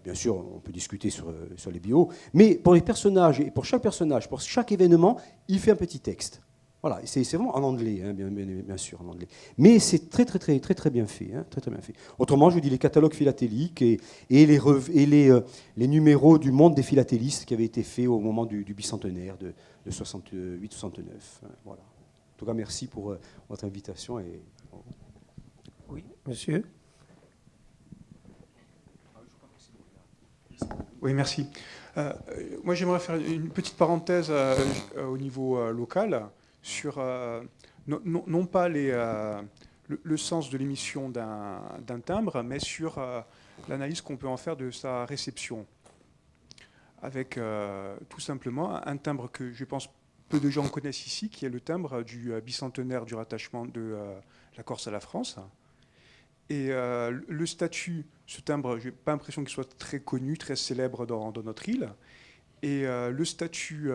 bien sûr on peut discuter sur les bios, mais pour les personnages et pour chaque personnage, pour chaque événement, il fait un petit texte. Voilà, c'est vraiment en anglais, hein, bien sûr en anglais. Mais c'est très très très très très bien fait, hein, très très bien fait. Autrement, je vous dis les catalogues philatéliques et les numéros du monde des philatélistes qui avaient été faits au moment du bicentenaire de 68-69. Voilà. En tout cas, merci pour votre invitation et. Oui, monsieur. Oui, merci. Moi, j'aimerais faire une petite parenthèse au niveau local sur, non pas le sens de l'émission d'un timbre, mais sur l'analyse qu'on peut en faire de sa réception. Avec tout simplement un timbre que je pense peu de gens connaissent ici, qui est le timbre du bicentenaire du rattachement de la Corse à la France. Et le statut, ce timbre, je n'ai pas l'impression qu'il soit très connu, très célèbre dans notre île. Et le statut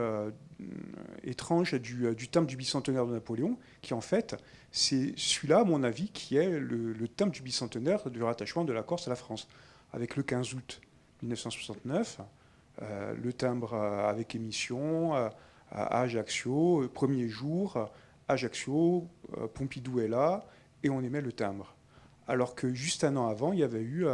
étrange du timbre du bicentenaire de Napoléon, qui en fait, c'est celui-là, à mon avis, qui est le timbre du bicentenaire du rattachement de la Corse à la France. Avec le 15 août 1969, le timbre avec émission à Ajaccio, premier jour, Ajaccio, Pompidou est là, et on émet le timbre. Alors que juste un an avant, il y avait eu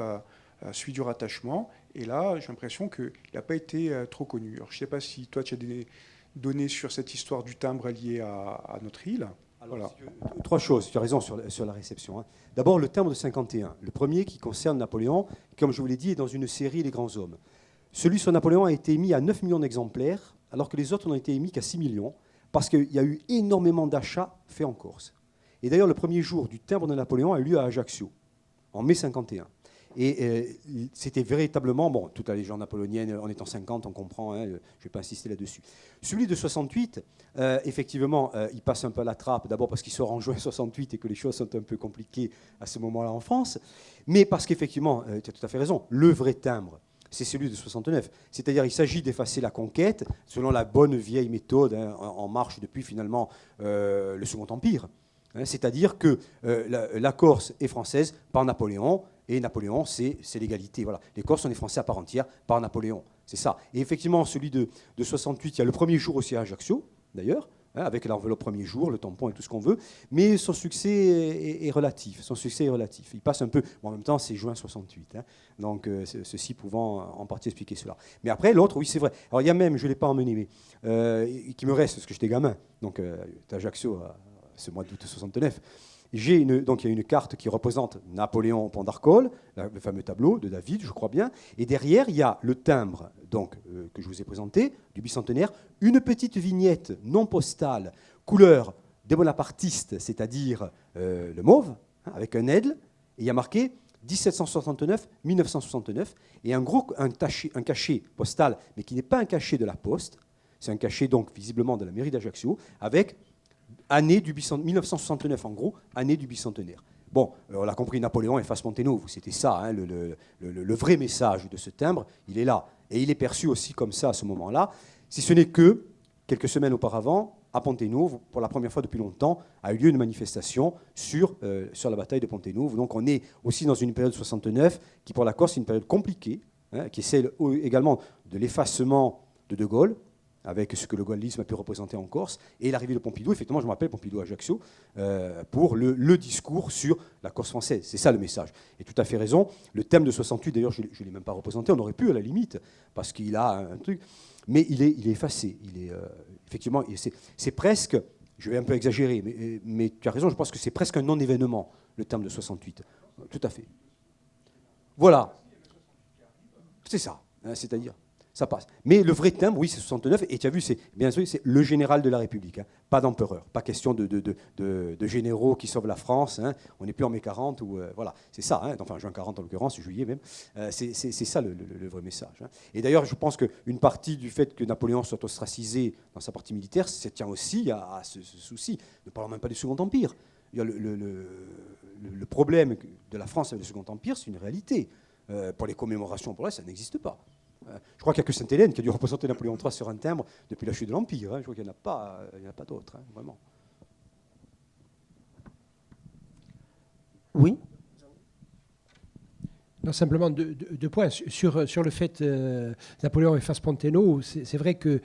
celui du rattachement. Et là, j'ai l'impression qu'il n'a pas été trop connu. Alors, je ne sais pas si toi, tu as des données sur cette histoire du timbre lié à notre île. Alors, voilà. Trois choses, tu as raison sur la réception. Hein. D'abord, le timbre de 51, le premier qui concerne Napoléon, comme je vous l'ai dit, est dans une série Les Grands Hommes. Celui sur Napoléon a été émis à 9 millions d'exemplaires, alors que les autres n'ont été émis qu'à 6 millions, parce qu'il y a eu énormément d'achats faits en Corse. Et d'ailleurs, le premier jour du timbre de Napoléon a eu lieu à Ajaccio, en mai 51. Et c'était véritablement, bon, toute la légende napoléonienne, en étant 50, on comprend, hein, je ne vais pas insister là-dessus. Celui de 68, effectivement, il passe un peu à la trappe, d'abord parce qu'il sort en juin 68 et que les choses sont un peu compliquées à ce moment-là en France, mais parce qu'effectivement, tu as tout à fait raison, le vrai timbre, c'est celui de 69. C'est-à-dire il s'agit d'effacer la conquête selon la bonne vieille méthode, hein, en marche depuis finalement le Second Empire. C'est-à-dire que la Corse est française par Napoléon, et Napoléon, c'est l'égalité. Voilà. Les Corses sont des Français à part entière par Napoléon. C'est ça. Et effectivement, celui de 68, il y a le premier jour aussi à Ajaccio, d'ailleurs, hein, avec l'enveloppe premier jour, le tampon et tout ce qu'on veut, mais son succès est relatif. Son succès est relatif. Il passe un peu... Bon, en même temps, c'est juin 68, hein, donc ceci pouvant en partie expliquer cela. Mais après, l'autre, oui, c'est vrai. Alors, il y a même, je ne l'ai pas emmené, mais qui me reste, parce que j'étais gamin, donc à Ajaccio, ce mois d'août 69. Donc il y a une carte qui représente Napoléon au pont d'Arcole, le fameux tableau de David, je crois bien. Et derrière, il y a le timbre donc, que je vous ai présenté, du bicentenaire, une petite vignette non postale, couleur des bonapartistes, c'est-à-dire le mauve, hein, avec un aigle. Et il y a marqué 1769-1969, et un cachet postal, mais qui n'est pas un cachet de la Poste, c'est un cachet donc visiblement de la mairie d'Ajaccio, avec année du 1969 en gros, année du bicentenaire. Bon, on l'a compris, Napoléon efface Ponténouve, c'était ça, hein, le vrai message de ce timbre, il est là. Et il est perçu aussi comme ça à ce moment-là, si ce n'est que, quelques semaines auparavant, à Ponténouve, pour la première fois depuis longtemps, a eu lieu une manifestation sur la bataille de Ponténouve. Donc on est aussi dans une période 69 qui, pour la Corse, est une période compliquée, hein, qui est celle également de l'effacement de De Gaulle, avec ce que le gaullisme a pu représenter en Corse, et l'arrivée de Pompidou, effectivement, je me rappelle Pompidou à Ajaccio, pour le discours sur la Corse française. C'est ça le message. Et tout à fait raison. Le thème de 68, d'ailleurs, je ne l'ai même pas représenté, on aurait pu à la limite, parce qu'il a un truc, mais il est effacé. Effectivement, c'est presque, je vais un peu exagérer, mais tu as raison, je pense que c'est presque un non-événement, le thème de 68. Tout à fait. Voilà. C'est ça, hein, c'est-à-dire... Ça passe. Mais le vrai timbre, oui, c'est 69. Et tu as vu, bien sûr, c'est le général de la République. Hein. Pas d'empereur. Pas question de généraux qui sauvent la France. Hein. On n'est plus en mai 40. Voilà. C'est ça. Hein. Enfin, juin 40 en l'occurrence, juillet même. C'est ça le vrai message. Hein. Et d'ailleurs, je pense qu'une partie du fait que Napoléon soit ostracisé dans sa partie militaire, ça tient aussi à ce souci. Ne parlons même pas du Second Empire. Le problème de la France avec le Second Empire, c'est une réalité. Pour les commémorations, pour là, ça n'existe pas. Je crois qu'il n'y a que Sainte-Hélène qui a dû représenter Napoléon III sur un timbre depuis la chute de l'Empire. Hein. Je crois qu'il n'y en a pas, d'autres, hein, vraiment. Oui. Non, simplement deux points. Sur le fait Napoléon efface Ponténouve, c'est vrai que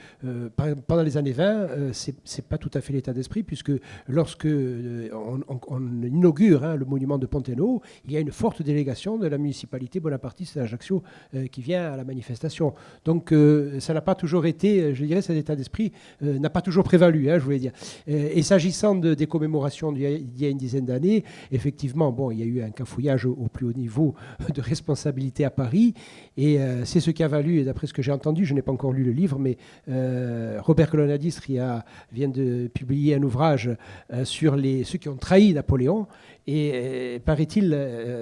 pendant les années 20, c'est pas tout à fait l'état d'esprit, puisque lorsque on inaugure le monument de Ponténouve, il y a une forte délégation de la municipalité bonapartiste d'Ajaccio qui vient à la manifestation. Donc ça n'a pas toujours été, je dirais, cet état d'esprit n'a pas toujours prévalu, je voulais dire. Et s'agissant des commémorations d'il y a une dizaine d'années, effectivement, bon, il y a eu un cafouillage au plus haut niveau de responsabilité à Paris, et c'est ce qui a valu, et d'après ce que j'ai entendu, je n'ai pas encore lu le livre, mais Robert Colonnadis vient de publier un ouvrage sur ceux qui ont trahi Napoléon, et paraît-il,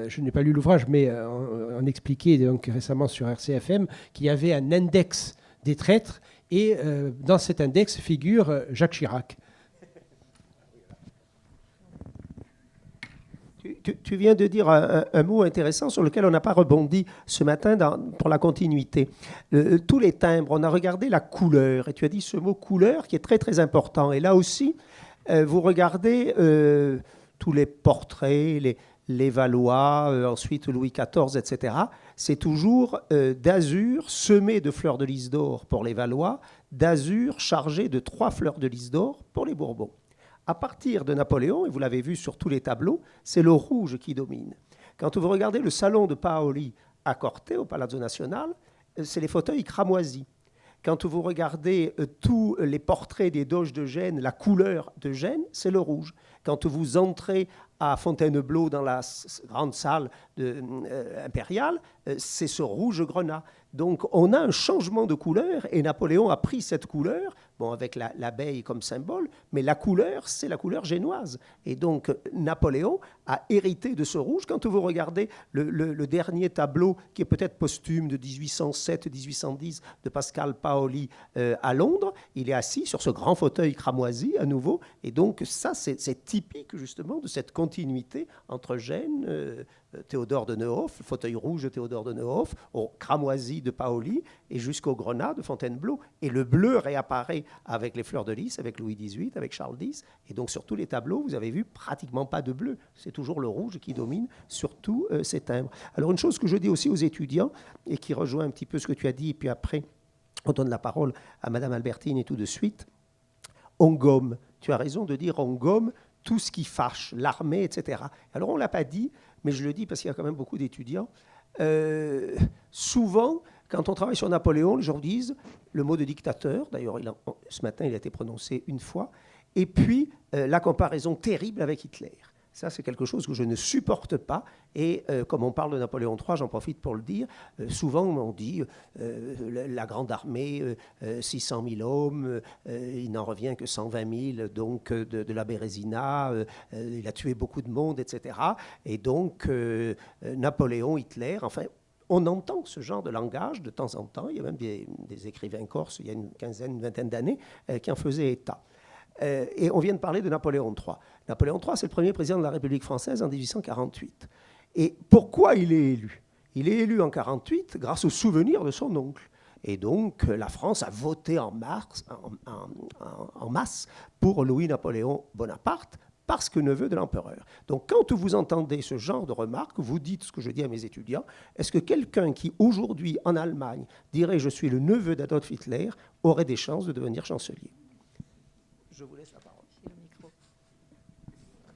je n'ai pas lu l'ouvrage, mais on expliquait donc récemment sur RCFM qu'il y avait un index des traîtres, et dans cet index figure Jacques Chirac. Tu viens de dire un mot intéressant sur lequel on n'a pas rebondi ce matin pour la continuité. Tous les timbres, on a regardé la couleur, et tu as dit ce mot couleur qui est très très important. Et là aussi, vous regardez tous les portraits, les Valois, ensuite Louis XIV, etc. C'est toujours d'azur semé de fleurs de lys d'or pour les Valois, d'azur chargé de 3 fleurs de lys d'or pour les Bourbons. À partir de Napoléon, et vous l'avez vu sur tous les tableaux, c'est le rouge qui domine. Quand vous regardez le salon de Paoli à Corte, au Palazzo Nacional, c'est les fauteuils cramoisis. Quand vous regardez tous les portraits des doges de Gênes, la couleur de Gênes, c'est le rouge. Quand vous entrez à Fontainebleau dans la grande salle impériale, c'est ce rouge grenat. Donc on a un changement de couleur, et Napoléon a pris cette couleur, bon, avec l'abeille comme symbole, mais la couleur, c'est la couleur génoise. Et donc Napoléon a hérité de ce rouge. Quand vous regardez le dernier tableau, qui est peut-être posthume, de 1807-1810, de Pascal Paoli à Londres, il est assis sur ce grand fauteuil cramoisi à nouveau, et donc ça, c'est typique justement de cette continuité entre Gênes, Théodore de Neuhoff, le fauteuil rouge de Théodore de Neuhoff, au cramoisi de Paoli, et jusqu'au grenat de Fontainebleau. Et le bleu réapparaît avec les fleurs de lys, avec Louis XVIII, avec Charles X. Et donc sur tous les tableaux, vous avez vu pratiquement pas de bleu. C'est toujours le rouge qui domine sur tous ces timbres. Alors une chose que je dis aussi aux étudiants, et qui rejoint un petit peu ce que tu as dit, et puis après on donne la parole à Madame Albertine et tout de suite, on gomme. Tu as raison de dire on gomme tout ce qui fâche, l'armée, etc. Alors on ne l'a pas dit, mais je le dis parce qu'il y a quand même beaucoup d'étudiants. Souvent, quand on travaille sur Napoléon, les gens disent le mot de dictateur, d'ailleurs ce matin il a été prononcé une fois, et puis la comparaison terrible avec Hitler. Ça, c'est quelque chose que je ne supporte pas. Et comme on parle de Napoléon III, j'en profite pour le dire, souvent on dit la grande armée, 600 000 hommes, il n'en revient que 120 000 donc, de la Bérésina, il a tué beaucoup de monde, etc. Et donc, Napoléon, Hitler, enfin, on entend ce genre de langage de temps en temps. Il y a même des écrivains corses, il y a une vingtaine d'années, qui en faisaient état. Et on vient de parler de Napoléon III. Napoléon III, c'est le premier président de la République française en 1848. Et pourquoi il est élu? Il est élu en 1848 grâce au souvenir de son oncle. Et donc, la France a voté en masse pour Louis-Napoléon Bonaparte, parce que neveu de l'empereur. Donc, quand vous entendez ce genre de remarques, vous dites ce que je dis à mes étudiants, est-ce que quelqu'un qui, aujourd'hui, en Allemagne, dirait « je suis le neveu d'Adolf Hitler » aurait des chances de devenir chancelier? Je vous laisse la parole.